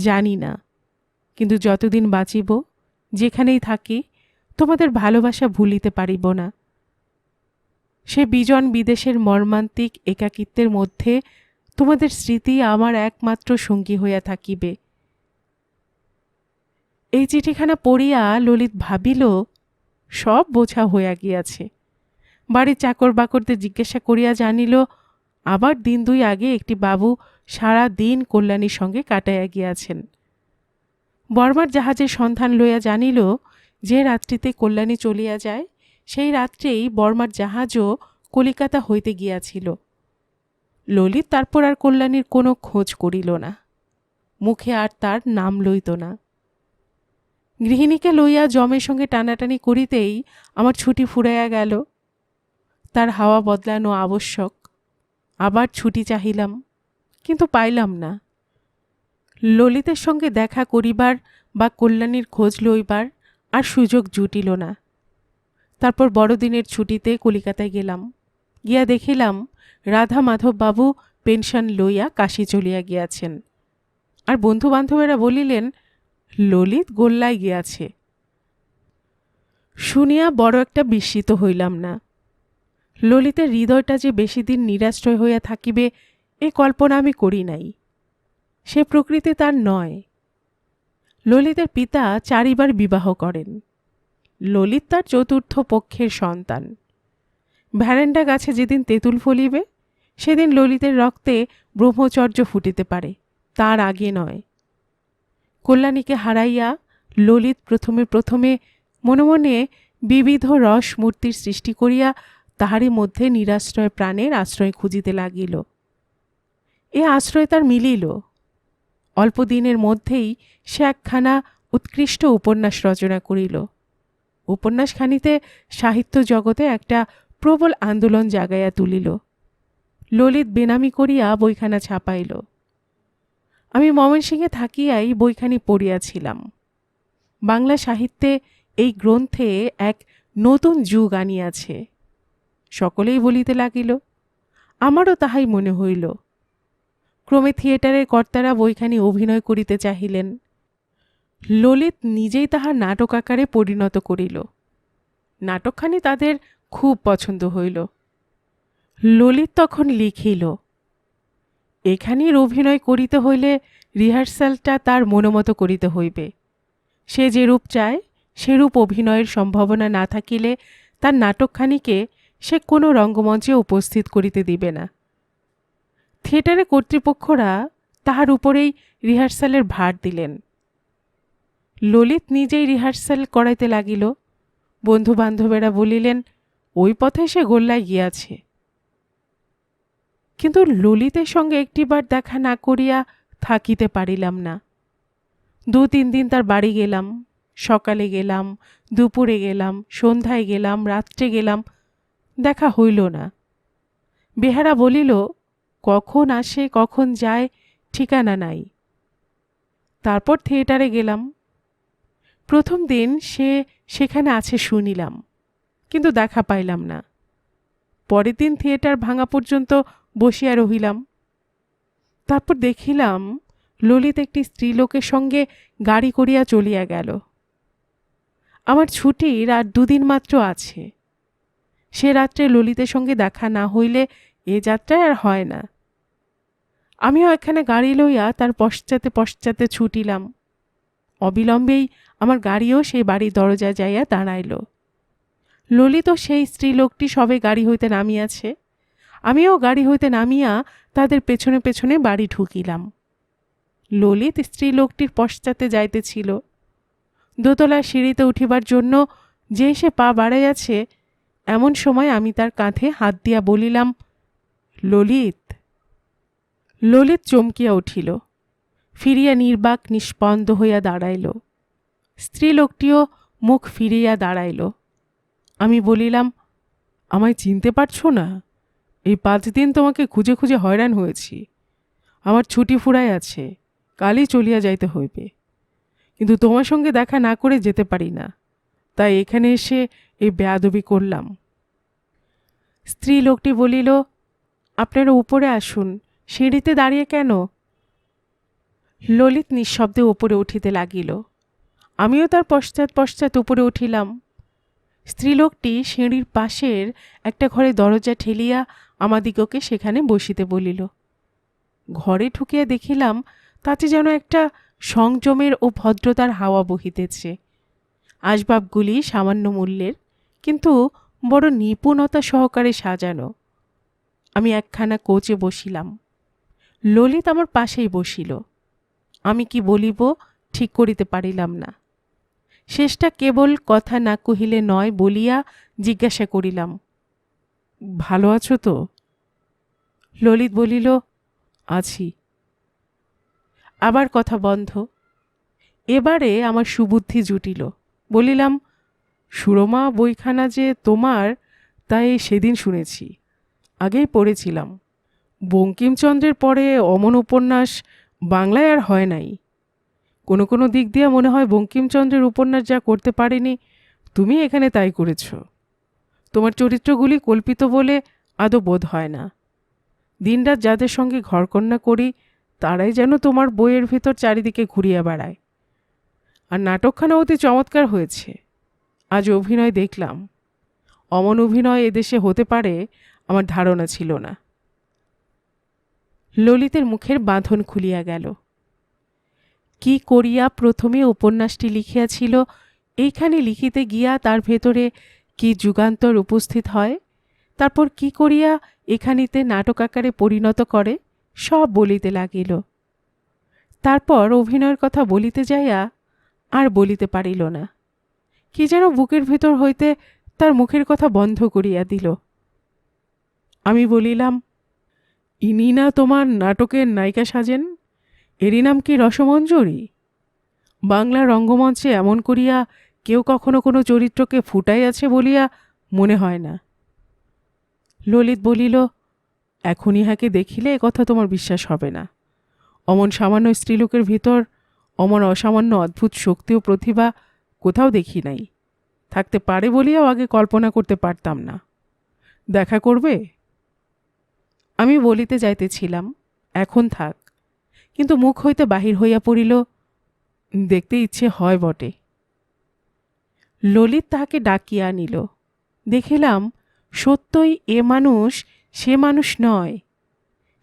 [SPEAKER 1] জানি না, কিন্তু যতদিন বাঁচিব, যেখানেই থাকি, তোমাদের ভালোবাসা ভুলিতে পারিব না। সে বিজন বিদেশের মর্মান্তিক একাকিত্বের মধ্যে তোমাদের স্মৃতি আমার একমাত্র সঙ্গী হইয়া থাকিবে। এই চিঠিখানা পড়িয়া ললিত ভাবিল, সব বোঝা হইয়া গিয়াছে। বাড়ির চাকর বাকরদের জিজ্ঞাসা করিয়া জানিল, আবার 1 2 আগে একটি বাবু সারা দিন কল্যাণীর সঙ্গে কাটাইয়া গিয়াছেন। বর্মার জাহাজের সন্ধান লইয়া জানিল, যে রাত্রিতে কল্যাণী চলিয়া যায় সেই রাত্রেই বর্মার জাহাজও কলিকাতা হইতে গিয়াছিল। ললিত তারপর আর কল্যাণীর কোনো খোঁজ করিল না, মুখে আর তার নাম লইত না। গৃহিণীকে লইয়া জমের সঙ্গে টানাটানি করিতেই আমার ছুটি ফুরাইয়া গেল। তার হাওয়া বদলানো আবশ্যক। আবার ছুটি চাহিলাম, কিন্তু পাইলাম না। ললিতের সঙ্গে দেখা করিবার বা কল্যাণীর খোঁজ লইবার আর সুযোগ জুটিল না। তারপর বড়দিনের ছুটিতে কলিকাতায় গেলাম। গিয়া দেখিলাম রাধা মাধব বাবু পেনশন লইয়া কাশী চলিয়া গিয়াছেন, আর বন্ধু বান্ধবেরা বলিলেন, ললিত গোল্লায় গিয়াছে। শুনিয়া বড় একটা বিস্মিত হইলাম না। ললিতের হৃদয়টা যে বেশি দিন নিরাশ্রয় হইয়া থাকিবে এ কল্পনা আমি করি নাই। সে প্রকৃতি তার নয়। ললিতের পিতা 4 বার বিবাহ করেন। ললিত তার চতুর্থ পক্ষের সন্তান। ভ্যারেন্ডা গাছে যেদিন তেঁতুল ফলিবে সেদিন ললিতের রক্তে ব্রহ্মচর্য ফুটিতে পারে, তার আগে নয়। কল্যাণীকে হারাইয়া ললিত প্রথমে মনে মনে বিবিধ রস মূর্তির সৃষ্টি করিয়া তাহারই মধ্যে নিরাশ্রয় প্রাণের আশ্রয় খুঁজিতে লাগিল। এ আশ্রয় তার মিলিল। অল্প দিনের মধ্যেই সে একখানা উৎকৃষ্ট উপন্যাস রচনা করিল। উপন্যাসখানিতে সাহিত্য জগতে একটা প্রবল আন্দোলন জাগাইয়া তুলিল। ললিত বেনামি করিয়া বইখানা ছাপাইল। আমি ময়মনসিংহে থাকিয়াই বইখানি পড়িয়াছিলাম। বাংলা সাহিত্যে এই গ্রন্থে এক নতুন যুগ আনিয়াছে। সকলেই বলিতে লাগিল, আমারও তাহাই মনে হইল। ক্রমে থিয়েটারের কর্তারা বইখানি অভিনয় করিতে চাহিলেন। ললিত নিজেই তাহা নাটক আকারে পরিণত করিল। নাটকখানি তাদের খুব পছন্দ হইল। ললিত তখন লিখিল, এখানেই অভিনয় করিতে হইলে রিহার্সালটা তার মনোমতো করিতে হইবে। সে যেরূপ চায় সেরূপ অভিনয়ের সম্ভাবনা না থাকিলে তার নাটকখানিকে সে কোনো রঙ্গমঞ্চে উপস্থিত করিতে দিবে না। থিয়েটারে কর্তৃপক্ষরা তাহার উপরেই রিহার্সালের ভার দিলেন। ললিত নিজেই রিহার্সাল করাইতে লাগিল। বন্ধু বান্ধবেরা বলিলেন, ওই পথে সে গোল্লায় গিয়াছে। কিন্তু ললিতের সঙ্গে একটিবার দেখা না করিয়া থাকিতে পারিলাম না। 2-3 দিন তার বাড়ি গেলাম, সকালে গেলাম, দুপুরে গেলাম, সন্ধ্যায় গেলাম, রাত্রে গেলাম, দেখা হইল না। বেহারা বলিল, কখন আসে কখন যায় ঠিকানা নাই। তারপর থিয়েটারে গেলাম। প্রথম দিন সে সেখানে আছে শুনিলাম, কিন্তু দেখা পাইলাম না। পরের দিন থিয়েটার ভাঙা পর্যন্ত বসিয়া রহিলাম। তারপর দেখিলাম ললিত একটি স্ত্রীলোকের সঙ্গে গাড়ি করিয়া চলিয়া গেল। আমার ছুটির আর 2 দিন মাত্র আছে। সে রাত্রে ললিতের সঙ্গে দেখা না হইলে এ যাত্রায় আর হয় না। আমিও এখানে গাড়ি লইয়া তার পশ্চাতে পশ্চাতে ছুটিলাম। অবিলম্বেই আমার গাড়িও সেই বাড়ির দরজায় যাইয়া দাঁড়াইল। ললিত সেই স্ত্রীলোকটি সবে গাড়ি হইতে নামিয়াছে। আমিও গাড়ি হইতে নামিয়া তাদের পেছনে পেছনে বাড়ি ঢুকিলাম। ললিত স্ত্রীলোকটির পশ্চাতে যাইতেছিল। দোতলার সিঁড়িতে উঠিবার জন্য যে সে পা বাড়াইয়াছে, এমন সময় আমি তার কাঁধে হাত দিয়া বলিলাম, ললিত। ললিত চমকিয়া উঠিল, ফিরিয়া নির্বাক নিস্পন্দ হইয়া দাঁড়াইল। স্ত্রীলোকটিও মুখ ফিরিয়া দাঁড়াইল। আমি বলিলাম, আমায় চিনতে পারছো না? এই 5 দিন তোমাকে খুঁজে খুঁজে হয়রান হয়েছি। আমার ছুটি ফুরাই আছে, কালই চলিয়া যাইতে হইবে। কিন্তু তোমার সঙ্গে দেখা না করে যেতে পারি না, তাই এখানে এসে এই বেয়াদবি করলাম। স্ত্রীলোকটি বলিল, আপনারা উপরে আসুন, সিঁড়িতে দাঁড়িয়ে কেন? ললিত নিঃশব্দে উপরে উঠিতে লাগিল। আমিও তার পশ্চাৎ পশ্চাৎ উপরে উঠিলাম। স্ত্রীলোকটি সিঁড়ির পাশের একটা ঘরে দরজা ঠেলিয়া আমাদিগকে সেখানে বসিতে বলিল। ঘরে ঢুকিয়া দেখিলাম তাতে যেন একটা সংযমের ও ভদ্রতার হাওয়া বহিতেছে। আসবাবগুলি সামান্য মূল্যের, কিন্তু বড় নিপুণতা সহকারে সাজানো। আমি একখানা কোচে বসিলাম। ললিত আমার পাশেই বসিল। আমি কি বলিব ঠিক করিতে পারিলাম না। শেষটা কেবল কথা না কহিলে নয় বলিয়া জিজ্ঞাসা করিলাম, ভালো আছো তো? ললিত বলিল, আছি। আবার কথা বন্ধ। এবারে আমার সুবুদ্ধি জুটিল। বলিলাম, সুরমা বইখানা যে তোমার, তাই সেদিন শুনেছি, আগেই পড়েছিলাম। বঙ্কিমচন্দ্রের পরে অমন উপন্যাস বাংলায় আর হয় নাই। কোনো কোনো দিক দিয়ে মনে হয় বঙ্কিমচন্দ্রের উপন্যাস যা করতে পারেনি, তুমি এখানে তাই করেছ। তোমার চরিত্রগুলি কল্পিত বলে আদৌ বোধ হয় না। দিনরাত যাদের সঙ্গে ঘরকন্যা করি, তারাই যেন তোমার বইয়ের ভিতর চারিদিকে ঘুরিয়া বেড়ায়। আর নাটকখানা অতি চমৎকার হয়েছে। আজ অভিনয় দেখলাম। অমন অভিনয় এদেশে হতে পারে আমার ধারণা ছিল না। ললিতের মুখের বাঁধন খুলিয়া গেল। কি করিয়া প্রথমে উপন্যাসটি লিখিয়াছিল, এইখানে লিখিতে গিয়া তার ভেতরে কি যুগান্তর উপস্থিত হয়, তারপর কি করিয়া এখানিতে নাটক আকারে পরিণত করে, সব বলিতে লাগিল। তারপর অভিনয়ের কথা বলিতে যাইয়া আর বলিতে পারিল না। কি যেন বুকের ভেতর হইতে তার মুখের কথা বন্ধ করিয়া দিল। আমি বলিলাম, ইনি না তোমার নাটকের নায়িকা সাজেন? এরই নাম কি রসমঞ্জরি? বাংলা রঙ্গমঞ্চে এমন করিয়া কেউ কখনো কোনো চরিত্রকে ফুটাইয়াছে বলিয়া মনে হয় না। ললিত বলিল, এখন ইহাকে দেখিলে কথা তোমার বিশ্বাস হবে না। অমন সামান্য স্ত্রীলোকের ভিতর অমন অসামান্য অদ্ভুত শক্তি ও প্রতিভা কোথাও দেখি নাই। থাকতে পারে বলিয়াও আগে কল্পনা করতে পারতাম না। দেখা করবে? আমি বলিতে যাইতেছিলাম, এখন থাক, কিন্তু মুখ হইতে বাহির হইয়া পড়িল, দেখতে ইচ্ছে হয় বটে। ললিত তাহাকে ডাকিয়া আনিল। দেখিলাম সত্যই এ মানুষ সে মানুষ নয়।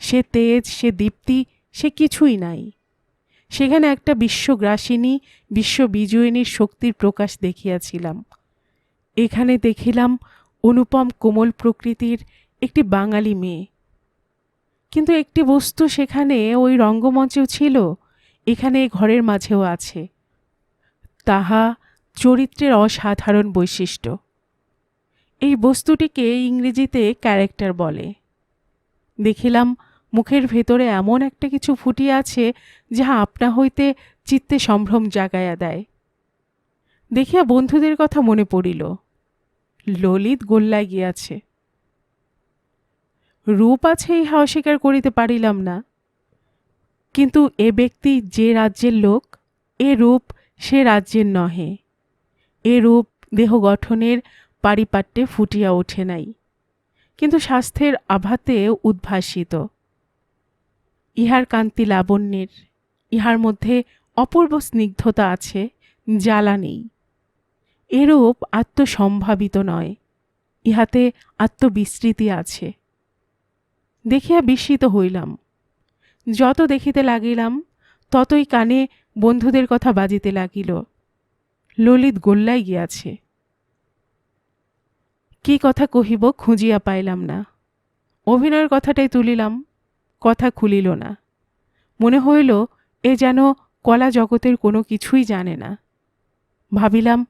[SPEAKER 1] সে তেজ, সে দীপ্তি, সে কিছুই নাই। সেখানে একটা বিশ্বগ্রাসিনী, বিশ্ববিজয়িনীর শক্তির প্রকাশ দেখিয়াছিলাম। এখানে দেখিলাম অনুপম কোমল প্রকৃতির একটি বাঙালি মেয়ে। কিন্তু একটি বস্তু সেখানে ওই রঙ্গমঞ্চেও ছিল, এখানে ঘরের মাঝেও আছে। তাহা চরিত্রের অসাধারণ বৈশিষ্ট্য। এই বস্তুটিকে ইংরেজিতে ক্যারেক্টার বলে। দেখিলাম মুখের ভেতরে এমন একটা কিছু ফুটিয়া আছে, যাহা আপনা হইতে চিত্তে সম্ভ্রম জাগাইয়া দেয়। দেখিয়া বন্ধুদের কথা মনে পড়িল। ললিত গোল্লায় গিয়াছে। রূপ আছে ইহা অস্বীকার করিতে পারিলাম না, কিন্তু এ ব্যক্তি যে রাজ্যের লোক, এ রূপ সে রাজ্যের নহে। এ রূপ দেহ গঠনের পারিপাট্যে ফুটিয়া ওঠে নাই, কিন্তু স্বাস্থ্যের আভাতে উদ্ভাসিত। ইহার কান্তি লাবণ্যের, ইহার মধ্যে অপূর্ব স্নিগ্ধতা আছে, জ্বালা নেই। এরূপ আত্মসম্ভাবিত নয়, ইহাতে আত্মবিস্মৃতি আছে। দেখিয়া বিস্মিত হইলাম। যত দেখিতে লাগিলাম ততই কানে বন্ধুদের কথা বাজিতে লাগিল। ললিত গোল্লায় গিয়াছে। কি কথা কহিব খুঁজিয়া পাইলাম না। অভিনয়ের কথাটাই তুলিলাম, কথা খুলিল না। মনে হইল এ যেন কলা জগতের কোনো কিছুই জানে না। ভাবিলাম,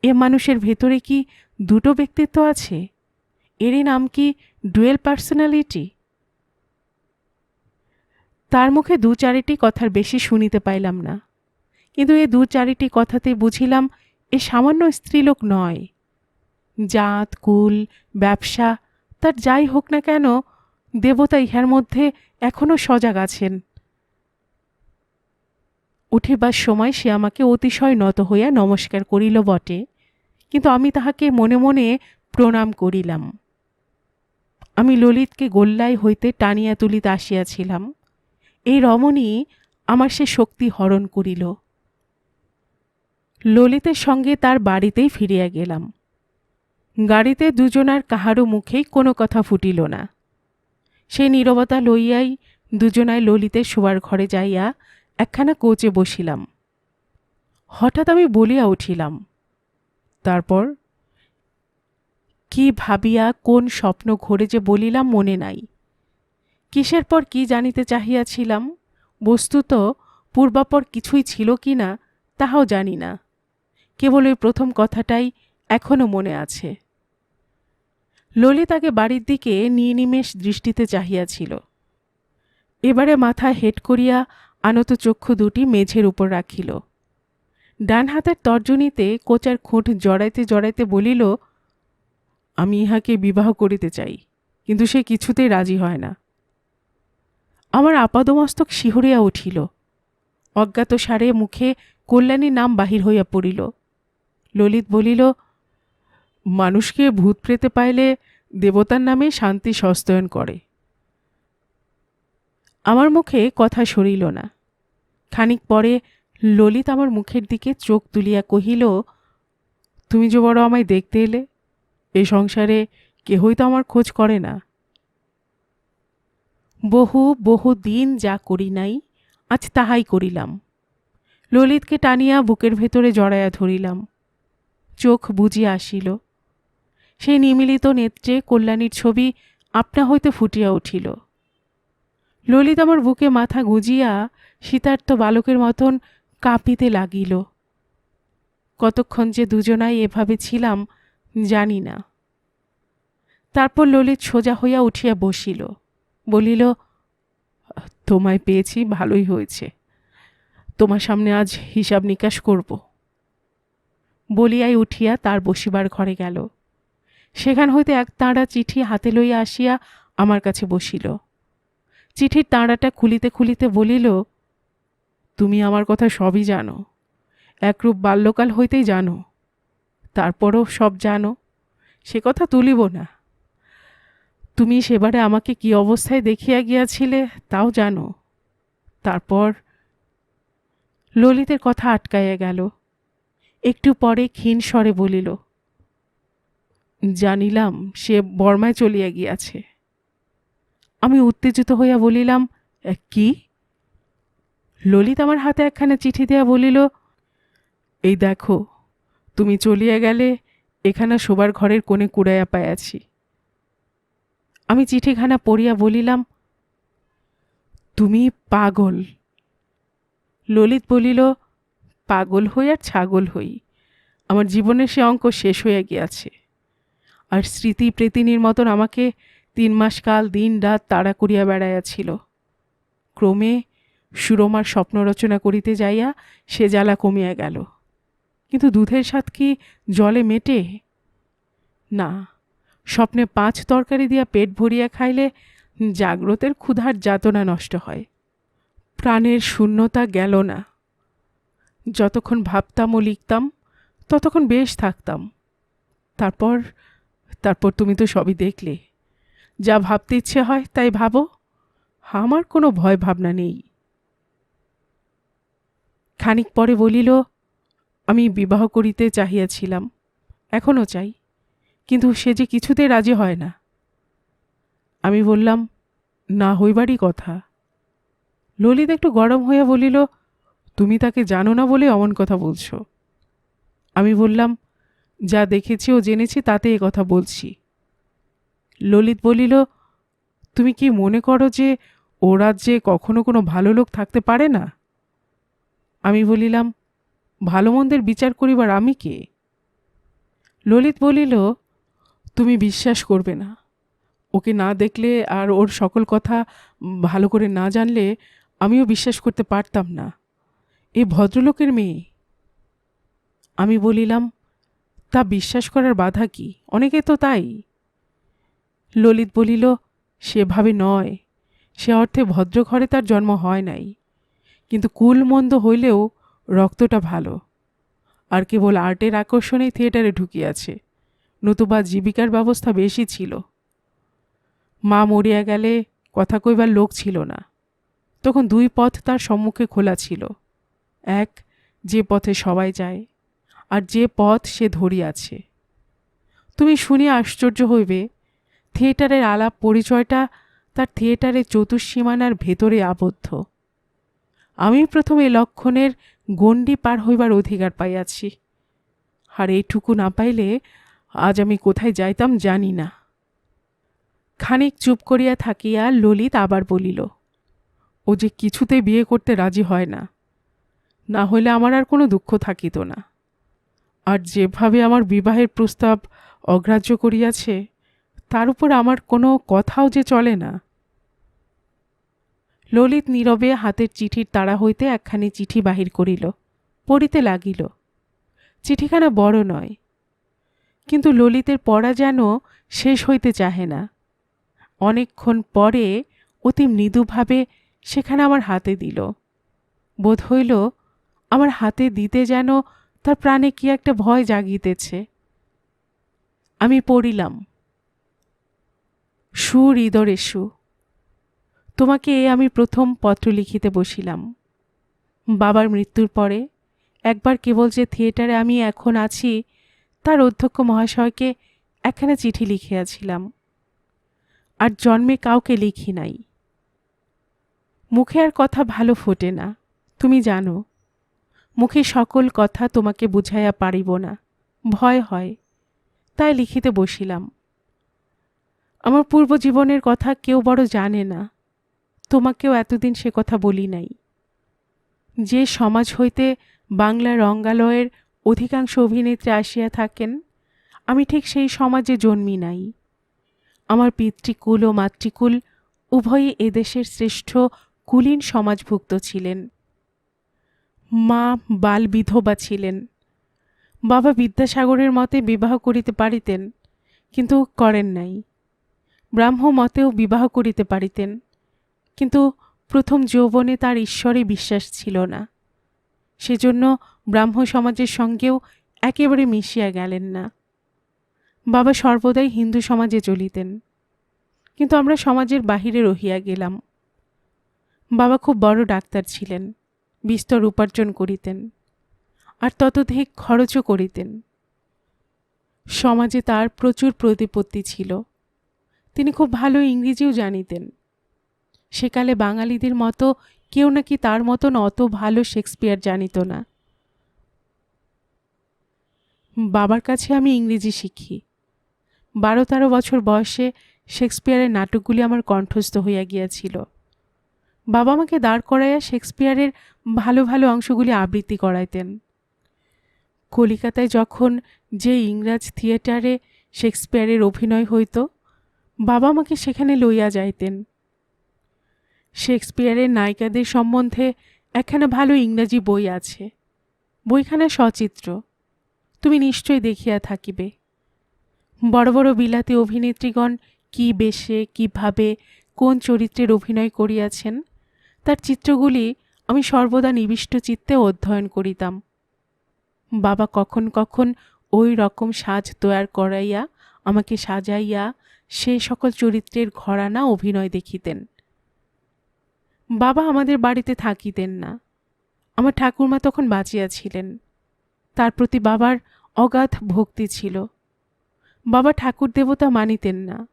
[SPEAKER 1] এ মানুষের ভেতরে কি দুটো ব্যক্তিত্ব আছে? এরই নাম কি ডুয়েল পার্সোনালিটি? তার মুখে দু চারিটি কথার বেশি শুনিতে পাইলাম না, কিন্তু এ দু চারিটি কথাতে বুঝিলাম এ সামান্য স্ত্রীলোক নয়। জাত, কুল, ব্যবসা তার যাই হোক না কেন, দেবতা ইহার মধ্যে এখনো সজাগ আছেন। উঠিবার সময় সে আমাকে অতিশয় নত হইয়া নমস্কার করিল বটে, কিন্তু আমি তাহাকে মনে মনে প্রণাম করিলাম। আমি ললিতকে গোল্লায় হইতে টানিয়া তুলিতে আসিয়াছিলাম। এই রমণী আমার সে শক্তি হরণ করিল। ললিতের সঙ্গে তার বাড়িতেই ফিরিয়া গেলাম। গাড়িতে দুজনার কাহারও মুখেই কোনো কথা ফুটিল না। সেই নীরবতা লইয়াই দুজনায় ললিতের শোয়ার ঘরে যাইয়া একখানা কোচে বসিলাম। হঠাৎ আমি বলিয়া উঠিলাম, তারপর কি ভাবিয়া কোন স্বপ্ন ঘোরে যে বলিলাম মনে নাই। কিসের পর কি জানিতে চাহিয়াছিলাম, বস্তুত পূর্বাপর কিছুই ছিল কি না তাহাও জানি না। কেবল ওই প্রথম কথাটাই এখনো মনে আছে। ললিত আগে বাড়ির দিকে নির্নিমেষ দৃষ্টিতে চাহিয়াছিল। এবারে মাথা হেট করিয়া আনত চক্ষু দুটি মেঝের উপর রাখিল। ডান হাতের তর্জনীতে কোচার খুঁট জড়াইতে জড়াইতে বলিল, আমি ইহাকে বিবাহ করিতে চাই, কিন্তু সে কিছুতেই রাজি হয় না। আমার আপাদমস্তক শিহরিয়া উঠিল। অজ্ঞাত সারে মুখে কল্যাণীর নাম বাহির হইয়া পড়িল। ললিত বলিল, মানুষকে ভূত প্রেতে পাইলে দেবতার নামে শান্তি সস্তয়ন করে। আমার মুখে কথা সরিল না। খানিক পরে ললিত আমার মুখের দিকে চোখ তুলিয়া কহিল, তুমি যে বড় আমায় দেখতে এলে, এ সংসারে কেহই তো আমার খোঁজ করে না। বহু বহু দিন যা করি নাই, আজ তাহাই করিলাম। ললিতকে টানিয়া বুকের ভেতরে জড়াইয়া ধরিলাম। চোখ বুজিয়া আসিল। সেই নিমিলিত নেত্রে কল্যাণীর ছবি আপনা হইতে ফুটিয়া উঠিল। ললিত আমার বুকে মাথা গুজিয়া শীতার্ত বালকের মতন কাঁপিতে লাগিল। কতক্ষণ যে দুজনাই এভাবে ছিলাম জানি না। তারপর ললিত সোজা হইয়া উঠিয়া বসিল, বলিল, তোমায় পেয়েছি, ভালোই হয়েছে। তোমার সামনে আজ হিসাব নিকাশ করব। বলিয়াই উঠিয়া তার বসিবার ঘরে গেল। সেখান হইতে এক তাঁড়া চিঠি হাতে লইয়া আসিয়া আমার কাছে বসিল। চিঠির তাঁড়াটা খুলিতে খুলিতে বলিল, তুমি আমার কথা সবই জানো, একরূপ বাল্যকাল হইতেই জানো। তারপরও সব জানো, সে কথা তুলিব না। তুমি সেবারে আমাকে কি অবস্থায় দেখিয়া গিয়াছিলে তাও জানো। তারপর ললিতের কথা আটকাইয়া গেল। একটু পরে ক্ষীণ স্বরে বলিল, জানিলাম সে বর্মায় চলিয়া গিয়াছে। আমি উত্তেজিত হইয়া বলিলাম, কি? ললিত আমার হাতে একখানা চিঠি দেয়া বলিল, এই দেখো, তুমি চলিয়া গেলে এখানা শোবার ঘরের কোণে কুড়াইয়া পাইয়াছি। আমি চিঠিখানা পড়িয়া বলিলাম, তুমি পাগল। ললিত বলিল, পাগল হই আর ছাগল হই, আমার জীবনের সে অঙ্ক শেষ হইয়া গিয়াছে। আর স্মৃতি প্রেতিনীর মতন আমাকে 3 মাস কাল দিন রাত তাড়া করিয়া বেড়াইয়াছিল। ক্রমে সুরমার স্বপ্ন রচনা করিতে যাইয়া সে জ্বালা কমিয়া গেল। কিন্তু দুধের স্বাদ কি জলে মেটে? না, স্বপ্নে 5 তরকারি দিয়া পেট ভরিয়া খাইলে জাগ্রতের ক্ষুধার যাতনা নষ্ট হয়। প্রাণের শূন্যতা গেল না। যতক্ষণ ভাবতাম ও লিখতাম ততক্ষণ বেশ থাকতাম। তারপর তারপর তুমি তো সবই দেখলে। যা ভাবতে ইচ্ছে হয় তাই ভাবো, আমার কোনো ভয় ভাবনা নেই। খানিক পরে বলিল, আমি বিবাহ করিতে চাহিয়াছিলাম, এখনও চাই, কিন্তু সে যে কিছুতে রাজি হয় না। আমি বললাম, না হইবারই কথা। ললিত একটু গরম হইয়া বলিল, তুমি তাকে জানো না বলে অমন কথা বলছো। আমি বললাম, যা দেখেছি ও জেনেছি তাতে এ কথা বলছি। ললিত বলিল, তুমি কি মনে করো যে ও রাজ্যে কখনো কোনো ভালো লোক থাকতে পারে না? আমি বলিলাম, ভালো মন্দের বিচার করিবার আমি কে? ললিত বলিল, তুমি বিশ্বাস করবে না। ওকে না দেখলে আর ওর সকল কথা ভালো করে না জানলে আমিও বিশ্বাস করতে পারতাম না এ ভদ্রলোকের মেয়ে। আমি বলিলাম, তা বিশ্বাস করার বাধা কি? অনেকে তো তাই। ললিত বলিল, সেভাবে নয়, সে অর্থে ভদ্র ঘরে তার জন্ম হয় নাই, কিন্তু কুল মন্দ হইলেও রক্তটা ভালো, আর কেবল আর্টের আকর্ষণেই থিয়েটারে ঢুকিয়াছে, নতুবা জীবিকার ব্যবস্থা বেশি ছিল। মা মরিয়া গেলে কথা কইবার লোক ছিল না, তখন 2 পথ তার সম্মুখে খোলা ছিল। এক, যে পথে সবাই যায়, আর যে পথ সে ধরিয়াছে। তুমি শুনিয়া আশ্চর্য হইবে, থিয়েটারের আলাপ পরিচয়টা তার থিয়েটারের চতুষ্সীমানার ভেতরে আবদ্ধ। আমি প্রথমে লক্ষণের গণ্ডি পার হইবার অধিকার পাইয়াছি, আর এইটুকু না পাইলে আজ আমি কোথায় যাইতাম জানি না। খানিক চুপ করিয়া থাকিয়া ললিত আবার বলিল, ও যে কিছুতে বিয়ে করতে রাজি হয় না, না হইলে আমার আর কোনো দুঃখ থাকিত না। আর যেভাবে আমার বিবাহের প্রস্তাব অগ্রাহ্য করিয়াছে, তার উপর আমার কোনো কথাও যে চলে না। ললিত নীরবে হাতের চিঠির তাড়া হইতে একখানি চিঠি বাহির করিল, পড়িতে লাগিল। চিঠিখানা বড় নয়, কিন্তু ললিতের পড়া যেন শেষ হইতে চাহে না। অনেকক্ষণ পরে অতি মৃদুভাবে সেখানে আমার হাতে দিল। বোধ হইল আমার হাতে দিতে যেন তার প্রাণে কি একটা ভয় জাগিতেছে। আমি পড়িলাম, সুহৃদরেষু, তোমাকে আমি প্রথম পত্র লিখিতে বসিলাম। বাবার মৃত্যুর পরে একবার কেবল যে থিয়েটারে আমি এখন আছি তার অধ্যক্ষ মহাশয়কে একখানা চিঠি লিখিয়াছিলাম, আর জন্মে কাউকে লিখি নাই। মুখে আর কথা ভালো ফোটে না, তুমি জানো। মুখে সকল কথা তোমাকে বুঝাইয়া পারিব না, ভয় হয়, তাই লিখিতে বসিলাম। আমার পূর্ব জীবনের কথা কেউ বড় জানে না, তোমাকেও এতদিন সে কথা বলি নাই। যে সমাজ হইতে বাংলা রঙ্গালয়ের অধিকাংশ অভিনেত্রী আসিয়া থাকেন, আমি ঠিক সেই সমাজে জন্মি নাই। আমার পিতৃকুল ও মাতৃকুল উভয়ই এদেশের শ্রেষ্ঠ কুলীন সমাজভুক্ত ছিলেন। মা বাল বিধবা ছিলেন। বাবা বিদ্যাসাগরের মতে বিবাহ করিতে পারিতেন, কিন্তু করেন নাই। ব্রাহ্ম মতেও বিবাহ করিতে পারিতেন, কিন্তু প্রথম যৌবনে তার ঈশ্বরে বিশ্বাস ছিল না, সেজন্য ব্রাহ্ম সমাজের সঙ্গেও একেবারে মিশিয়া গেলেন না। বাবা সর্বদাই হিন্দু সমাজে চলিতেন, কিন্তু আমরা সমাজের বাহিরে রহিয়া গেলাম। বাবা খুব বড় ডাক্তার ছিলেন, বিস্তর উপার্জন করিতেন। আর ততোধিক খরচও করিতেন। সমাজে তার প্রচুর প্রতিপত্তি ছিল। তিনি খুব ভালো ইংরেজিও জানিতেন। সেকালে বাঙালিদের মতো কেউ নাকি তার মতন অত ভালো শেক্সপিয়ার জানিত না। বাবার কাছে আমি ইংরেজি শিখি। 12-13 বছর বয়সে শেক্সপিয়ারের নাটকগুলি আমার কণ্ঠস্থ হইয়া গিয়াছিল। বাবা আমাকে দাঁড় করাইয়া শেক্সপিয়ারের ভালো ভালো অংশগুলি আবৃত্তি করাইতেন। কলিকাতায় যখন যে ইংরাজ থিয়েটারে শেক্সপিয়ারের অভিনয় হইত, বাবা আমাকে সেখানে লইয়া যাইতেন। শেক্সপিয়ারের নায়িকাদের সম্বন্ধে একখানা ভালো ইংরাজি বই আছে। বইখানা সচিত্র, তুমি নিশ্চয় দেখিয়া থাকিবে। বড় বড় বিলাতী অভিনেত্রীগণ কি বেশে, কিভাবে, কোন চরিত্রের অভিনয় করিয়াছেন, তার চিত্রগুলি আমি সর্বদা নিবিষ্ট চিত্তে অধ্যয়ন করিতাম। বাবা কখন কখন ওই রকম সাজ তৈয়ার করাইয়া আমাকে সাজাইয়া সে সকল চরিত্রের ঘরানা অভিনয় দেখিতেন। বাবা আমাদের বাড়িতে থাকিতেন না। আমার ঠাকুরমা তখন বাঁচিয়াছিলেন। তার প্রতি বাবার অগাধ ভক্তি ছিল। বাবা ঠাকুর দেবতা মানিতেন না,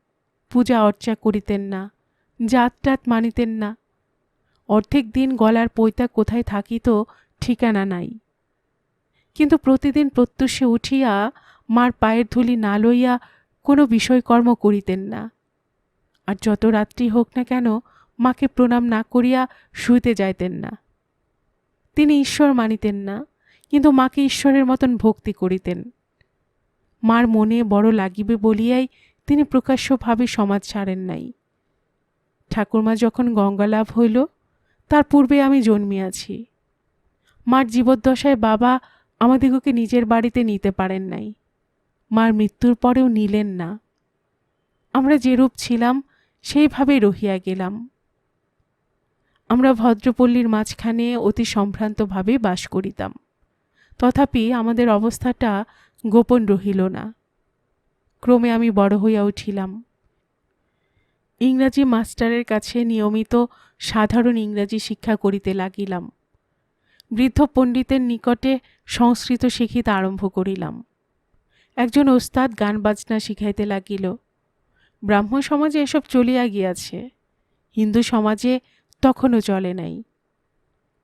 [SPEAKER 1] পূজা অর্চা করিতেন না, জাত-টাত মানিতেন না। অর্ধেক দিন গলার পৈতা কোথায় থাকিত ঠিকানা নাই। কিন্তু প্রতিদিন প্রত্যুষে উঠিয়া মার পায়ের ধুলি না লইয়া কোনো বিষয়কর্ম করিতেন না। আর যত রাত্রি হোক না কেন মাকে প্রণাম না করিয়া শুইতে যাইতেন না। তিনি ঈশ্বর মানিতেন না, কিন্তু মাকে ঈশ্বরের মতন ভক্তি করিতেন। মার মনে বড় লাগিবে বলিয়াই তিনি প্রকাশ্যভাবে সমাজ ছাড়েন নাই। ঠাকুরমা যখন গঙ্গালাভ হইল, তার পূর্বে আমি জন্মিয়াছি। মার জীবদ্দশায় বাবা আমাদিগকে নিজের বাড়িতে নিতে পারেন নাই। মার মৃত্যুর পরেও নিলেন না। আমরা যেরূপ ছিলাম সেইভাবেই রহিয়া গেলাম। আমরা ভদ্রপল্লীর মাঝখানে অতি সম্ভ্রান্তভাবে বাস করিতাম। তথাপি আমাদের অবস্থাটা গোপন রহিল না। ক্রমে আমি বড় হইয়া উঠিলাম। ইংরাজি মাস্টারের কাছে নিয়মিত সাধারণ ইংরাজি শিক্ষা করিতে লাগিলাম। বৃদ্ধ পণ্ডিতের নিকটে সংস্কৃত শিখিতে আরম্ভ করিলাম। একজন ওস্তাদ গান বাজনা শিখাইতে লাগিল। ব্রাহ্ম সমাজে এসব চলিয়া গিয়াছে, হিন্দু সমাজে তখনও চলে নাই।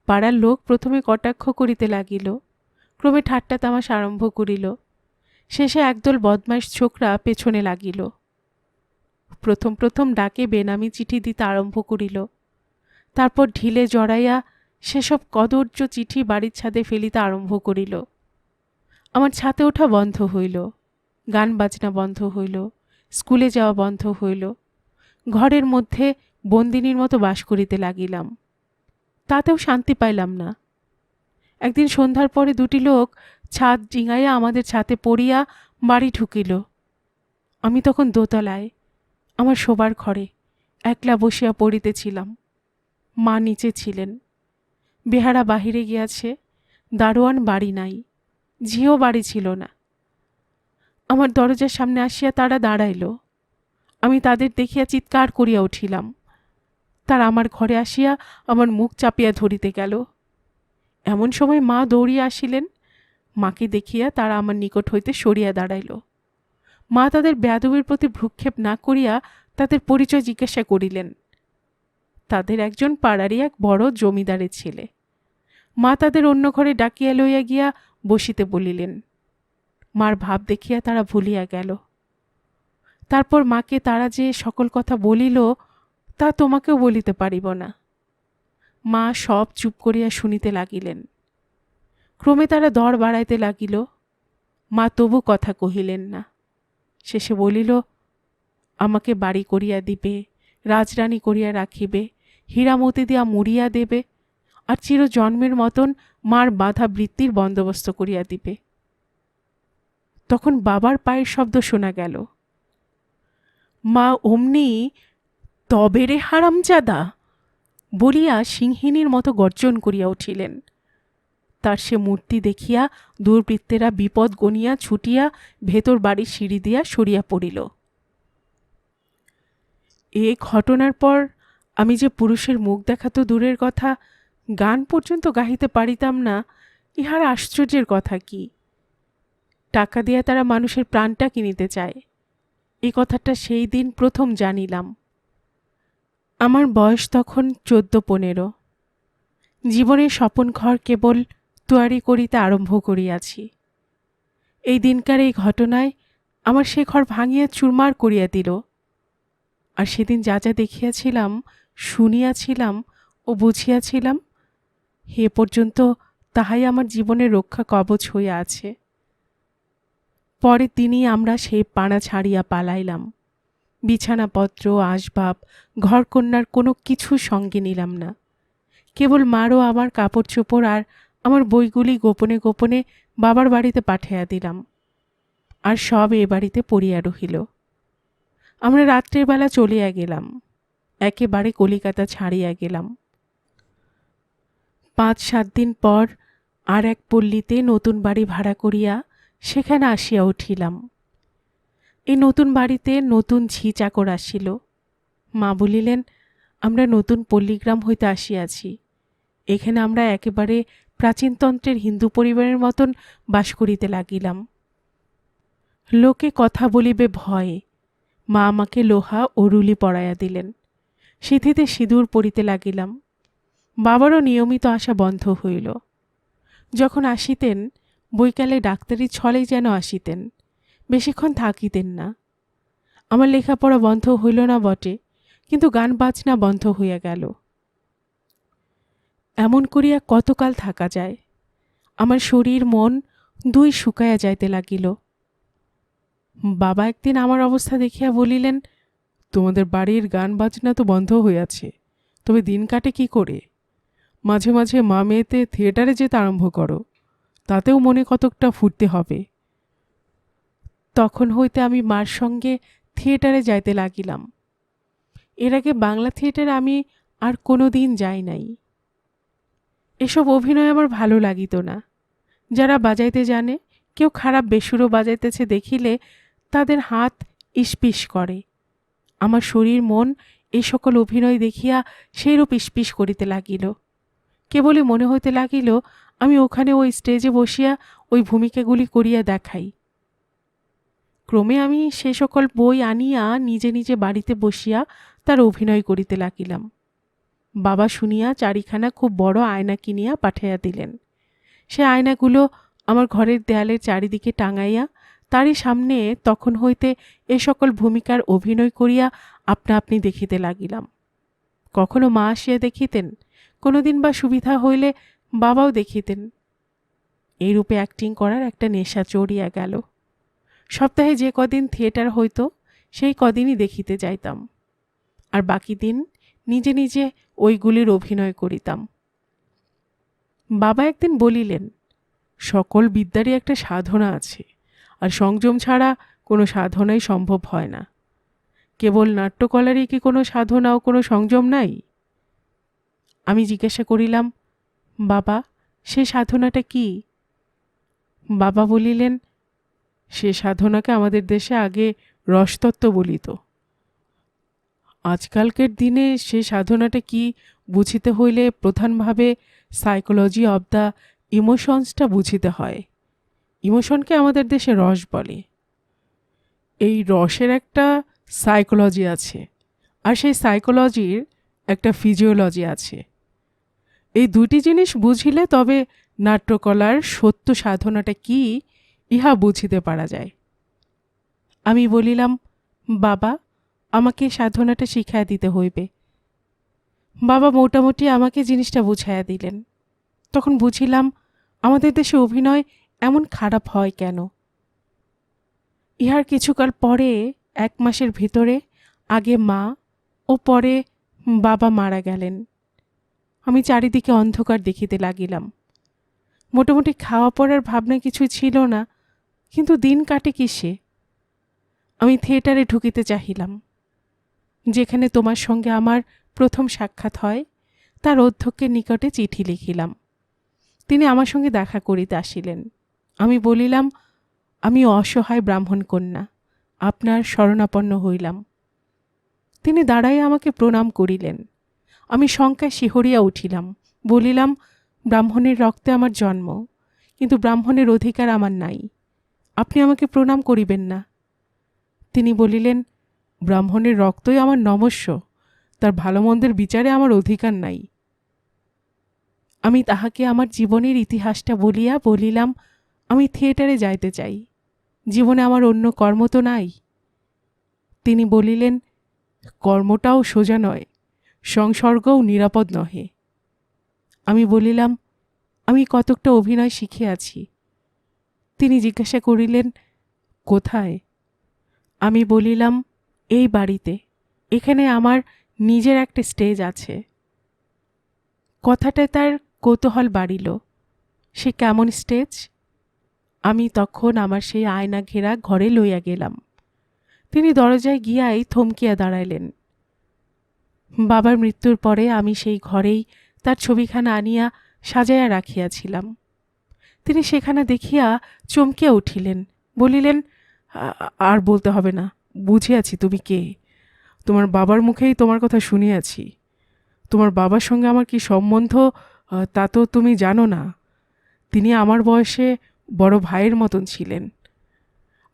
[SPEAKER 1] পাড়ার লোক প্রথমে কটাক্ষ করিতে লাগিল, ক্রমে ঠাট্টা তামাশা আরম্ভ করিল। শেষে একদল বদমাইশ ছোকরা পেছনে লাগিল। প্রথম প্রথম ডাকে বেনামি চিঠি দিতে আরম্ভ করিল। তারপর ঢিলে জড়াইয়া সেসব কদর্য চিঠি বাড়ির ছাদে ফেলিতে আরম্ভ করিল। আমার ছাতে ওঠা বন্ধ হইল, গান বাজনা বন্ধ হইল, স্কুলে যাওয়া বন্ধ হইল। ঘরের মধ্যে বন্দিনীর মতো বাস করিতে লাগিলাম। তাতেও শান্তি পাইলাম না। একদিন সন্ধ্যার পরে দুটি লোক ছাদ ডিঙাইয়া আমাদের ছাতে পড়িয়া বাড়ি ঢুকিল। আমি তখন দোতলায় আমার শোবার ঘরে একলা বসিয়া পড়িতেছিলাম। মা নিচে ছিলেন। বেহারা বাহিরে গিয়াছে, দারোয়ান বাড়ি নাই, ঝিও বাড়ি ছিল না। আমার দরজার সামনে আসিয়া তারা দাঁড়াইল। আমি তাদের দেখিয়া চিৎকার করিয়া উঠিলাম। তারা আমার ঘরে আসিয়া আমার মুখ চাপিয়া ধরিতে গেল। এমন সময় মা দৌড়িয়া আসিলেন। মাকে দেখিয়া তারা আমার নিকট হইতে সরিয়া দাঁড়াইল। মা তাদের বেয়াদবির প্রতি ভ্রুক্ষেপ না করিয়া তাদের পরিচয় জিজ্ঞাসা করিলেন। তাদের একজন পাড়ারই এক বড় জমিদারের ছেলে। মা তাদের অন্য ঘরে ডাকিয়া লইয়া গিয়া বসিতে বলিলেন। মার ভাব দেখিয়া তারা ভুলিয়া গেল। তারপর মাকে তারা যে সকল কথা বলিল তা তোমাকেও বলিতে পারিব না। মা সব চুপ করিয়া শুনিতে লাগিলেন। ক্রমে তারা দর বাড়াইতে লাগিল। মা তবু কথা কহিলেন না। শেষে বলিল, আমাকে বাড়ি করিয়া দিবে, রাজরানী করিয়া রাখিবে, হীরামতি দিয়া মুড়িয়া দেবে, আর চির জন্মের মতন মার বাধা বৃত্তির বন্দোবস্ত করিয়া দিবে। তখন বাবার পায়ের শব্দ শোনা গেল। মা অমনি তবে রে হারামজাদা বলিয়া সিংহিনীর মতো গর্জন করিয়া উঠিলেন। তার সে মূর্তি দেখিয়া দুর্বৃত্তেরা বিপদ গনিয়া ছুটিয়া ভেতর বাড়ির সিঁড়ি দিয়া সরিয়া পড়িল। এ ঘটনার পর আমি যে পুরুষের মুখ দেখা তো দূরের কথা, গান পর্যন্ত গাহিতে পারিতাম না, ইহার আশ্চর্যের কথা কি? টাকা দিয়া তারা মানুষের প্রাণটা কিনিতে চায়, এই কথাটা সেই দিন প্রথম জানিলাম। আমার বয়স তখন 14-15। জীবনের স্বপন ঘর কেবল তৈয়ারি করিতে আরম্ভ করিয়াছি। এই দিনকার এই ঘটনায় আমার সে ঘর ভাঙিয়া চুরমার করিয়া দিল। আর সেদিন যা যা দেখিয়াছিলাম, শুনিয়াছিলাম ও বুঝিয়াছিলাম, এ পর্যন্ত তাহাই আমার জীবনের রক্ষা কবচ হইয়া আছে। পরের দিনই আমরা সেই পাড়া ছাড়িয়া পালাইলাম। বিছানাপত্র, আসবাব, ঘরকন্যার কোনো কিছু সঙ্গে নিলাম না। কেবল মারও আমার কাপড় চোপড় আর আমার বইগুলি গোপনে গোপনে বাবার বাড়িতে পাঠাইয়া দিলাম। আর সব এ বাড়িতে পড়িয়া রহিল। আমরা রাত্রের বেলা চলিয়া গেলাম, একেবারে কলিকাতা ছাড়িয়া গেলাম। 5-7 দিন পর আর এক পল্লীতে নতুন বাড়ি ভাড়া করিয়া সেখানে আসিয়া উঠিলাম। এই নতুন বাড়িতে নতুন ঝি চাকর আসিল। মা বলিলেন, আমরা নতুন পল্লীগ্রাম হইতে আসিয়াছি। এখানে আমরা একেবারে প্রাচীনতন্ত্রের হিন্দু পরিবারের মতন বাস করিতে লাগিলাম। লোকে কথা বলিবে ভয়ে মা আমাকে লোহা ও রুলি পরাইয়া দিলেন। সিঁথিতে সিঁদুর পরিতে লাগিলাম। বাবারও নিয়মিত আসা বন্ধ হইল। যখন আসিতেন, বৈকালে ডাক্তারি ছলেই যেন আসিতেন, বেশিক্ষণ থাকিতেন না। আমার লেখাপড়া বন্ধ হইল না বটে, কিন্তু গান বাজনা বন্ধ হইয়া গেল। এমন করিয়া কতকাল থাকা যায়? আমার শরীর মন দুই শুকাইয়া যাইতে লাগিল। বাবা একদিন আমার অবস্থা দেখিয়া বলিলেন, তোমাদের বাড়ির গান বাজনা তো বন্ধ হইয়াছে, তবে দিন কাটে কি করে? মাঝে মাঝে মা মেয়েতে থিয়েটারে যেতে আরম্ভ করো, তাতেও মনে কতকটা ফুটতে হবে। তখন হইতে আমি মার সঙ্গে থিয়েটারে যাইতে লাগিলাম। এর আগে বাংলা থিয়েটারে আমি আর কোনো দিন যাই নাই। এসব অভিনয় আমার ভালো লাগিত না। যারা বাজাইতে জানে, কেউ খারাপ বেসুরো বাজাইতেছে দেখিলে তাদের হাত ইস্পিস করে। আমার শরীর মন এই সকল অভিনয় দেখিয়া সেইরূপ ইস্পিস করিতে লাগিল। কেবলই মনে হইতে লাগিল আমি ওখানে ওই স্টেজে বসিয়া ওই ভূমিকাগুলি করিয়া দেখাই। ক্রমে আমি সে সকল বই আনিয়া নিজে নিজে বাড়িতে বসিয়া তার অভিনয় করিতে লাগিলাম। বাবা শুনিয়া 4খানা খুব বড় আয়না কিনিয়া পাঠাইয়া দিলেন। সে আয়নাগুলো আমার ঘরের দেয়ালের চারিদিকে টাঙাইয়া তারই সামনে তখন হইতে এ সকল ভূমিকার অভিনয় করিয়া আপনা আপনি দেখিতে লাগিলাম। কখনো মা আসিয়া দেখিতেন, কোনোদিন বা সুবিধা হইলে বাবাও দেখিতেন। এইরূপে অ্যাক্টিং করার একটা নেশা চড়িয়া গেল। সপ্তাহে যে কদিন থিয়েটার হইত, সেই কদিনই দেখিতে যাইতাম, আর বাকি দিন নিজে নিজে ওইগুলির অভিনয় করিতাম। বাবা একদিন বলিলেন, সকল বিদ্যারই একটা সাধনা আছে, আর সংযম ছাড়া কোনো সাধনাই সম্ভব হয় না। কেবল নাট্যকলারই কি কোনো সাধনা ও কোনো সংযম নাই? আমি জিজ্ঞাসা করিলাম, বাবা, সে সাধনাটা কি? বাবা বলিলেন, সে সাধনাকে আমাদের দেশে আগে রসতত্ত্ব বলিত। আজকালকের দিনে সে সাধনাটা কি বুঝিতে হইলে প্রধানভাবে সাইকোলজি অব দ্য ইমোশনসটা বুঝিতে হয়। ইমোশনকে আমাদের দেশে রস বলে। এই রসের একটা সাইকোলজি আছে, আর সেই সাইকোলজির একটা ফিজিওলজি আছে। এই দুটি জিনিস বুঝিলে তবে নাট্যকলার সত্য সাধনাটা কি ইহা বুঝিতে পারা যায়। আমি বলিলাম, বাবা, আমাকে সাধনাটা শিখাইয়া দিতে হইবে। বাবা মোটামুটি আমাকে জিনিসটা বুঝাইয়া দিলেন। তখন বুঝিলাম আমাদের দেশে অভিনয় এমন খারাপ হয় কেন। ইহার কিছুকাল পরে, 1 মাসের ভিতরে, আগে মা ও পরে বাবা মারা গেলেন। আমি চারিদিকে অন্ধকার দেখিতে লাগিলাম। মোটামুটি খাওয়া পড়ার ভাবনা কিছু ছিল না, কিন্তু দিন কাটে কিসে? আমি থিয়েটারে ঢুকিতে চাহিলাম। যেখানে তোমার সঙ্গে আমার প্রথম সাক্ষাৎ হয়, তার অধ্যক্ষের নিকটে চিঠি লিখিলাম। তিনি আমার সঙ্গে দেখা করিতে আসিলেন। আমি বলিলাম, আমি অসহায় ব্রাহ্মণ কন্যা, আপনার শরণাপন্ন হইলাম। তিনি দাঁড়াইয়া আমাকে প্রণাম করিলেন। আমি শঙ্কায় শিহরিয়া উঠিলাম। বলিলাম, ব্রাহ্মণের রক্তে আমার জন্ম, কিন্তু ব্রাহ্মণের অধিকার আমার নাই। আপনি আমাকে প্রণাম করিবেন না। তিনি বলিলেন, ব্রাহ্মণের রক্তই আমার নমস্য, তার ভালো মন্দের বিচারে আমার অধিকার নাই। আমি তাহাকে আমার জীবনের ইতিহাসটা বলিয়া বলিলাম, আমি থিয়েটারে যাইতে চাই, জীবনে আমার অন্য কর্ম তো নাই। তিনি বলিলেন, কর্মটাও সোজা নয়, সংসর্গও নিরাপদ নহে। আমি বলিলাম, আমি কতকটা অভিনয় শিখিয়াছি। তিনি জিজ্ঞাসা করিলেন, কোথায়? আমি বলিলাম, এই বাড়িতে, এখানে আমার নিজের একটা স্টেজ আছে। কথাটায় তার কৌতূহল বাড়িল, সে কেমন স্টেজ? আমি তখন আমার সেই আয়না ঘেরা ঘরে লইয়া গেলাম। তিনি দরজায় গিয়াই থমকিয়া দাঁড়াইলেন। বাবার মৃত্যুর পরে আমি সেই ঘরেই তার ছবিখানা আনিয়া সাজাইয়া রাখিয়াছিলাম। তিনি সেখানা দেখিয়া চমকিয়া উঠিলেন, বলিলেন, আর বলতে হবে না, বুঝিয়াছি তুমি কে। তোমার বাবার মুখেই তোমার কথা শুনিয়াছি। তোমার বাবার সঙ্গে আমার কি সম্বন্ধ তা তো তুমি জানো না। তিনি আমার বয়সে বড় ভাইয়ের মতন ছিলেন।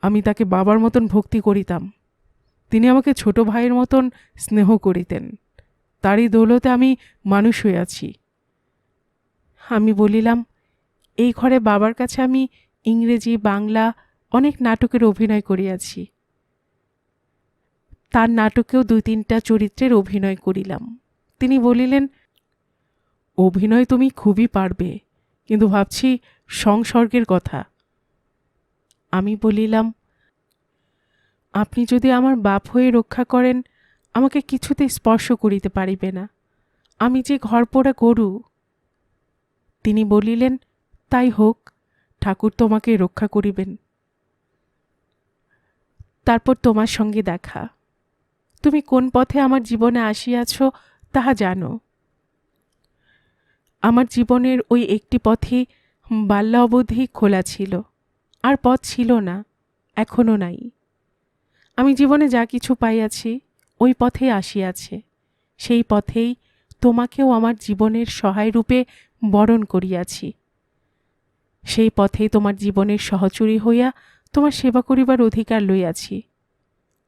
[SPEAKER 1] আমি তাকে বাবার মতন ভক্তি করিতাম, তিনি আমাকে ছোট ভাইয়ের মতন স্নেহ করিতেন। তারই দৌলতে আমি মানুষ হইয়াছি। আমি বলিলাম, এই ঘরে বাবার কাছে আমি ইংরেজি, বাংলা অনেক নাটকের অভিনয় করিয়াছি। তার নাটকেও 2-3টা চরিত্রের অভিনয় করিলাম। তিনি বলিলেন, অভিনয় তুমি খুবই পারবে, কিন্তু ভাবছি সংসর্গের কথা। আমি বলিলাম, আপনি যদি আমার বাপ হয়ে রক্ষা করেন, আমাকে কিছুতে স্পর্শ করিতে পারিবে না, আমি যে ঘরপোড়া গরু। তিনি বলিলেন, তাই হোক, ঠাকুর তোমাকে রক্ষা করিবেন। তারপর তোমার সঙ্গে দেখা। তুমি কোন পথে আমার জীবনে আসিয়াছ তাহা জানো। আমার জীবনের ওই একটি পথই বাল্য অবধি খোলা ছিল, আর পথ ছিল না, এখনও নাই। আমি জীবনে যা কিছু পাইয়াছি ওই পথেই আসিয়াছে, সেই পথেই তোমাকেও আমার জীবনের সহায় রূপে বরণ করিয়াছি। সেই পথেই তোমার জীবনের সহচরী হইয়া তোমার সেবা করিবার অধিকার লইয়াছি,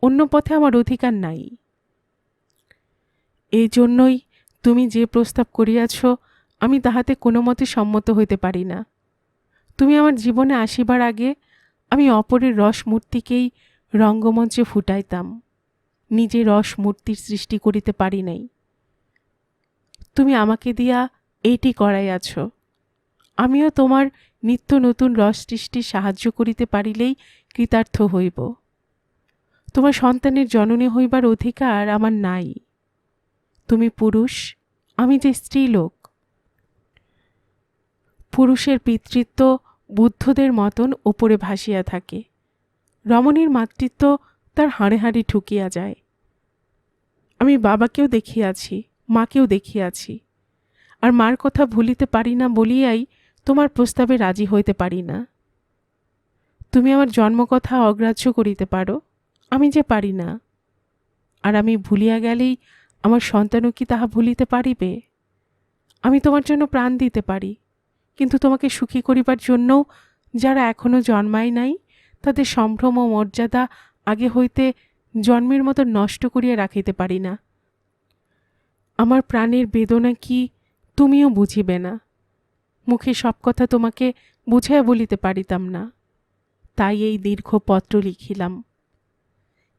[SPEAKER 1] অন্য পথে আমার অধিকার নাই। এই জন্যই তুমি যে প্রস্তাব করিয়াছ আমি তাহাতে কোনো মতে সম্মত হইতে পারি না। তুমি আমার জীবনে আসিবার আগে আমি অপরের রস মূর্তিকেই রঙ্গমঞ্চে ফুটাইতাম, নিজে রস মূর্তির সৃষ্টি করিতে পারি নাই। তুমি আমাকে দিয়া এইটি করাইয়াছ, আমিও তোমার নিত্য নতুন রস সৃষ্টির সাহায্য করিতে পারিলেই কৃতার্থ হইব। তোমার সন্তানের জননী হইবার অধিকার আমার নাই। তুমি পুরুষ, আমি যে স্ত্রীলোক। পুরুষের পিতৃত্ব বুদ্ধদের মতন ওপরে ভাসিয়া থাকে, রমণীর মাতৃত্ব তার হাড়ে হাড়ে ঠুকিয়া যায়। আমি বাবাকেও দেখিয়াছি, মাকেও দেখিয়াছি, আর মার কথা ভুলিতে পারি না বলিয়াই তোমার প্রস্তাবে রাজি হইতে পারি না। তুমি আমার জন্মকথা অগ্রাহ্য করিতে পারো, আমি যে পারি না। আর আমি ভুলিয়া গেলেই আমার সন্তানও কি তাহা ভুলিতে পারিবে? আমি তোমার জন্য প্রাণ দিতে পারি, কিন্তু তোমাকে সুখী করিবার জন্যও যারা এখনো জন্মায় নাই তাদের সম্ভ্রম ও মর্যাদা আগে হইতে জন্মের মতো নষ্ট করিয়া রাখিতে পারি না। আমার প্রাণের বেদনা কি তুমিও বুঝিবে না। মুখে সব কথা তোমাকে বুঝাইয়া বলিতে পারিতাম না, তাই এই দীর্ঘ পত্র লিখিলাম।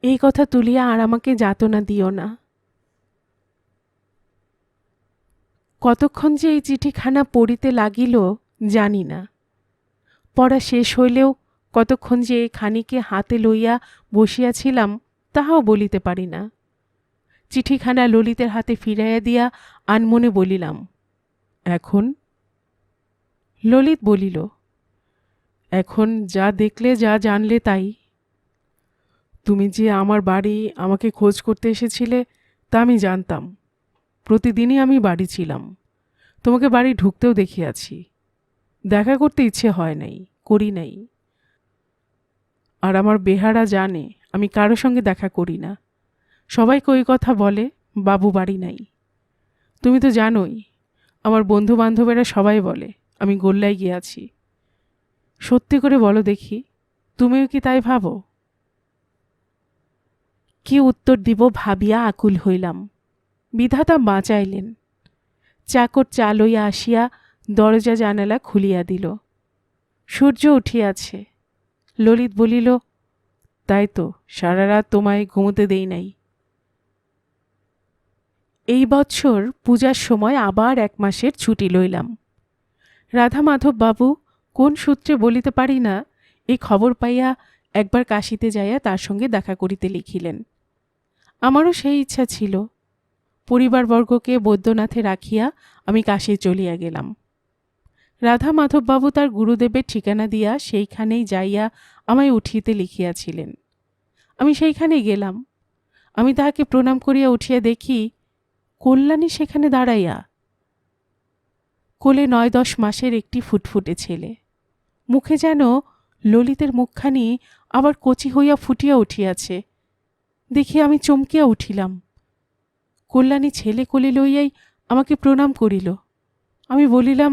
[SPEAKER 1] এই কথা তুলিয়া আর আমাকে যাতনা দিও না। কতক্ষণ যে এই চিঠিখানা পড়িতে লাগিল জানি না। পড়া শেষ হইলেও কতক্ষণ যে এই খানিকে হাতে লইয়া বসিয়াছিলাম তাহাও বলিতে পারি না। চিঠিখানা ললিতের হাতে ফিরাইয়া দিয়া আনমনে বলিলাম, এখন? ললিত বলিল, এখন যা দেখলে, যা জানলে তাই। তুমি যে আমার বাড়ি আমাকে খোঁজ করতে এসেছিলে তা আমি জানতাম। প্রতিদিনই আমি বাড়ি ছিলাম, তোমাকে বাড়ি ঢুকতেও দেখিয়াছি। দেখা করতে ইচ্ছে হয় নাই, করি নাই। আর আমার বেহারা জানে আমি কারো সঙ্গে দেখা করি না। সবাইকে ওই কথা বলে, বাবু বাড়ি নাই। তুমি তো জানোই, আমার বন্ধু বান্ধবেরা সবাই বলে আমি গোল্লায় গিয়াছি। সত্যি করে বলো দেখি, তুমিও কি তাই ভাবো? কি উত্তর দিব ভাবিয়া আকুল হইলাম। বিধাতা বাঁচাইলেন। চাকর চা লইয়া আসিয়া দরজা জানালা খুলিয়া দিল। সূর্য উঠিয়াছে। ললিত বলিল, তাই তো, সারা রাত তোমায় ঘুমোতে দেই নাই। এই বৎসর পূজার সময় আবার 1 মাসের ছুটি লইলাম। রাধা মাধব বাবু কোন সূত্রে বলিতে পারি না, এই খবর পাইয়া একবার কাশীতে যাইয়া তার সঙ্গে দেখা করিতে লিখিলেন। আমারও সেই ইচ্ছা ছিল। পরিবারবর্গকে বৈদ্যনাথে রাখিয়া আমি কাশী চলিয়া গেলাম। রাধা মাধববাবু তার গুরুদেবের ঠিকানা দিয়া সেইখানেই যাইয়া আমায় উঠিতে লিখিয়াছিলেন। আমি সেইখানেই গেলাম। আমি তাহাকে প্রণাম করিয়া উঠিয়া দেখি কল্যাণী সেখানে দাঁড়াইয়া। কোলে 9-10 মাসের একটি ফুটফুটে ছেলে। মুখে যেন ললিতের মুখখানি আবার কচি হইয়া ফুটিয়া উঠিয়াছে। দেখি আমি চমকিয়া উঠিলাম। কল্যাণী ছেলে কোলে লইয়াই আমাকে প্রণাম করিল। আমি বলিলাম,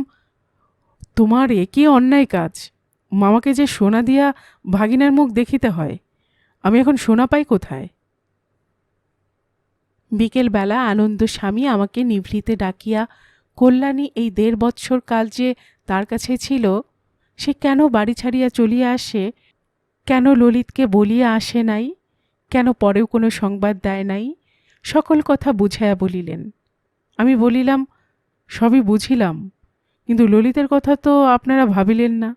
[SPEAKER 1] তোমার এ কি অন্যায় কাজ! মামাকে যে সোনা দিয়া ভাগিনার মুখ দেখিতে হয়, আমি এখন সোনা পাই কোথায়? বিকেলবেলা আনন্দ স্বামী আমাকে নিভৃতে ডাকিয়া কল্যাণী এই 1.5 বৎসর কাল যে তার কাছে ছিল, সে কেন বাড়ি ছাড়িয়া চলিয়া আসে, কেন ললিতকে বলিয়া আসে নাই, কেন পরেও কোনো সংবাদ দেয় নাই, সকল কথা বুঝাইয়া বলিলেন। আমি বলিলাম, সবই বুঝিলাম, কিন্তু ললিতের কথা তো আপনারা ভাবিলেন না,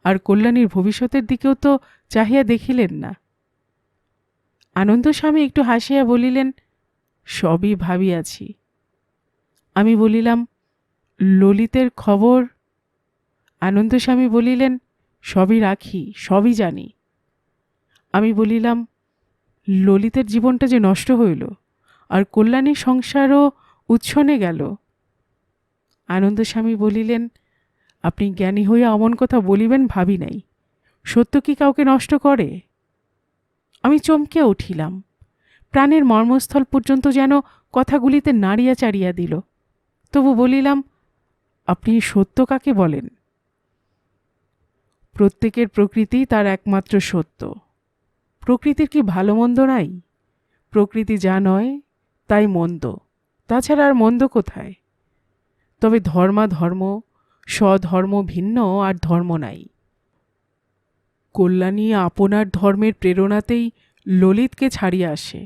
[SPEAKER 1] আর কল্যাণীর ভবিষ্যতের দিকেও তো চাহিয়া দেখিলেন না। আনন্দস্বামী একটু হাসিয়া বলিলেন, সবই ভাবিয়াছি। আমি বলিলাম, ললিতের খবর? আনন্দস্বামী বলিলেন, সবই রাখি, সবই জানি। আমি বলিলাম, ললিতের জীবনটা যে নষ্ট হইল, আর কল্যাণীর সংসারও উচ্ছনে গেল। আনন্দস্বামী বলিলেন, আপনি জ্ঞানী হইয়া অমন কথা বলিবেন ভাবি নাই। সত্য কি কাউকে নষ্ট করে? আমি চমকিয়া উঠিলাম। প্রাণের মর্মস্থল পর্যন্ত যেন কথাগুলিতে নাড়িয়া চাড়িয়া দিল। তবু বলিলাম, আপনি সত্য কাকে বলেন? প্রত্যেকের প্রকৃতি তার একমাত্র সত্য। প্রকৃতির কি ভালো মন্দ নাই? প্রকৃতি যা নয় তাই মন্দ, তাছাড়া আর মন্দ কোথায়? তবে ধর্মাধর্ম, স্বধর্ম ভিন্ন, আর ধর্ম নাই। কল্যাণী আপনার ধর্মের প্রেরণাতেই ললিতকে ছাড়িয়া আসে।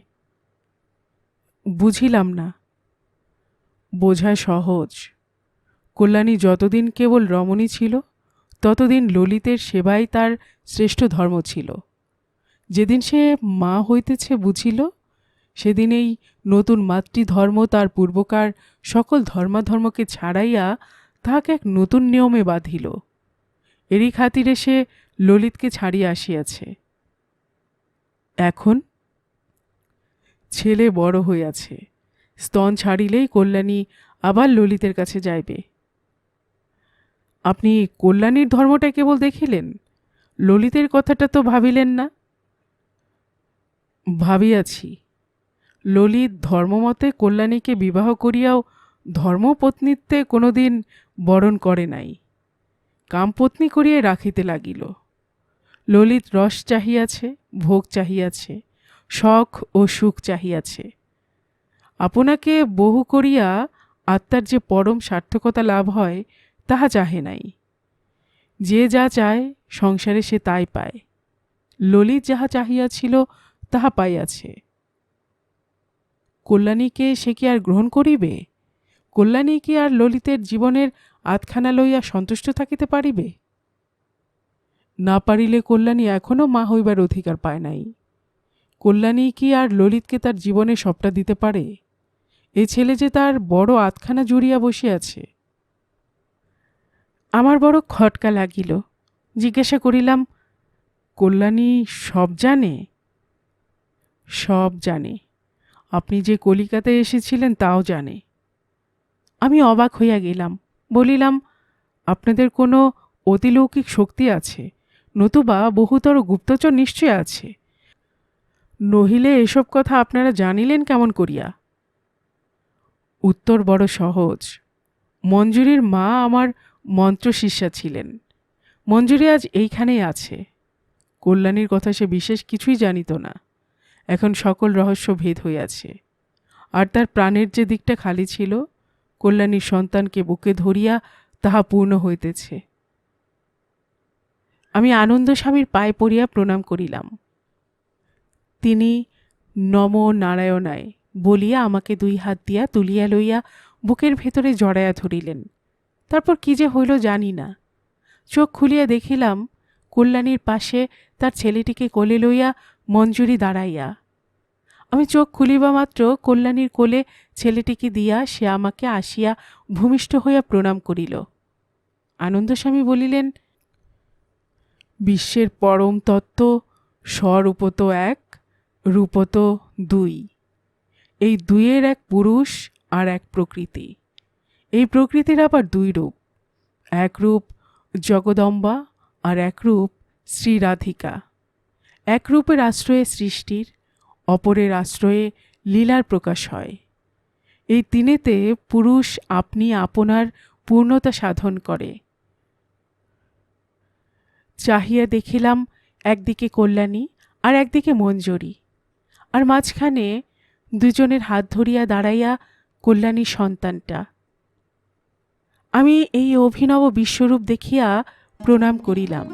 [SPEAKER 1] বুঝিলাম না। বোঝা সহজ। কল্যাণী যতদিন কেবল রমণী ছিল, ততদিন ললিতের সেবাই তার শ্রেষ্ঠ ধর্ম ছিল। যেদিন সে মা হইতেছে বুঝিল, সেদিনেই নতুন মাতৃধর্ম তার পূর্বকার সকল ধর্মাধর্মকে ছাড়াইয়া তাহাকে এক নতুন নিয়মে বাঁধিল। এরই খাতিরে সে ললিতকে ছাড়িয়া আসিয়াছে। এখন ছেলে বড় হইয়াছে, স্তন ছাড়িলেই কল্যাণী আবার ললিতের কাছে যাইবে। আপনি কল্যাণীর ধর্মটা কেবল দেখিলেন, ললিতের কথাটা তো ভাবিলেন না। ভাবিয়াছি। ললিত ধর্মমতে কল্যাণীকে বিবাহ করিয়াও ধর্মপত্নীত্বে কোনোদিন বরণ করে নাই, কামপত্নী করিয়া রাখিতে লাগিল। ললিত রস চাহিয়াছে, ভোগ চাহিয়াছে, শখ ও সুখ চাহিয়াছে। আপনাকে বহু করিয়া আত্মার যে পরম সার্থকতা লাভ হয়, তাহা চাহে নাই। যে যা চায় সংসারে সে তাই পায়। ললিত যাহা চাহিয়াছিল তাহা পাইয়াছে। কল্যাণীকে সে কি আর গ্রহণ করিবে? কল্যাণী কি আর ললিতের জীবনের আধখানা লইয়া সন্তুষ্ট থাকিতে পারিবে? না পারিলে কল্যাণী এখনও মা হইবার অধিকার পায় নাই। কল্যাণী কি আর ললিতকে তার জীবনে সবটা দিতে পারে? এ ছেলে যে তার বড় আধখানা জুড়িয়া বসিয়াছে। আমার বড় খটকা লাগিল। জিজ্ঞাসা করিলাম, কল্যাণী সব জানে? সব জানে। আপনি যে কলিকাতায় এসেছিলেন তাও জানে। আমি অবাক হইয়া গেলাম। বলিলাম, আপনাদের কোনো অতিলৌকিক শক্তি আছে, নতুবা বহুতর গুপ্তচর নিশ্চয় আছে। নহিলে এসব কথা আপনারা জানিলেন কেমন করিয়া? উত্তর বড় সহজ। মঞ্জুরির মা আমার মন্ত্রশিষ্যা ছিলেন। মঞ্জুরি আজ এইখানেই আছে। কল্যাণীর কথা সে বিশেষ কিছুই জানিত না। এখন সকল রহস্য ভেদ হইয়াছে। আর তার প্রাণের যে দিকটা খালি ছিল, কল্যাণীর সন্তানকে বুকে ধরিয়া তাহা পূর্ণ হইতেছে। আমি আনন্দ স্বামীর পায়ে পড়িয়া প্রণাম করিলাম। তিনি নম নারায়ণায় বলিয়া আমাকে 2 হাত দিয়া তুলিয়া লইয়া বুকের ভেতরে জড়াইয়া ধরিলেন। তারপর কি যে হইল জানি না। চোখ খুলিয়া দেখিলাম কল্যাণীর পাশে তার ছেলেটিকে কোলে লইয়া মঞ্জুরি দাঁড়াইয়া। আমি চোখ খুলিবা মাত্র কল্যাণীর কোলে ছেলেটিকে দিয়া সে আমাকে আসিয়া ভূমিষ্ঠ হইয়া প্রণাম করিল। আনন্দস্বামী বলিলেন, বিশ্বের পরম তত্ত্ব স্বরূপত 1, রূপত 2। এই 2-এর এক পুরুষ আর এক প্রকৃতি। এই প্রকৃতির আবার 2 রূপ। এক রূপ জগদম্বা আর এক রূপ শ্রীরাধিকা। এক রূপের আশ্রয়ে সৃষ্টির, অপরের আশ্রয়ে লীলার প্রকাশ হয়। এই 3-তে পুরুষ আপনি আপনার পূর্ণতা সাধন করে। চাহিয়া দেখিলাম একদিকে কল্যাণী আর একদিকে মঞ্জুরি, আর মাঝখানে 2 জনের হাত ধরিয়া দাঁড়াইয়া কল্যাণীর সন্তানটা। আমি এই অভিনব বিশ্বরূপ দেখিয়া প্রণাম করিলাম।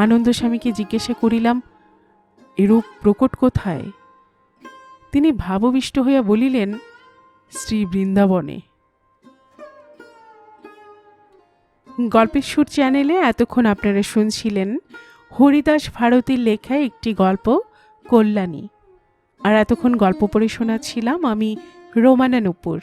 [SPEAKER 1] আনন্দস্বামীকে জিজ্ঞাসা করিলাম, এরূপ প্রকট কোথায়? তিনি ভাববিষ্ট হইয়া বলিলেন, শ্রী বৃন্দাবনে। গল্পের সুর চ্যানেলে এতক্ষণ আপনারা শুনছিলেন হরিদাস ভারতীর লেখা একটি গল্প, কল্যাণী। আর এতক্ষণ গল্প পড়ে শোনাচ্ছিলাম আমি রোমানা নূপুর।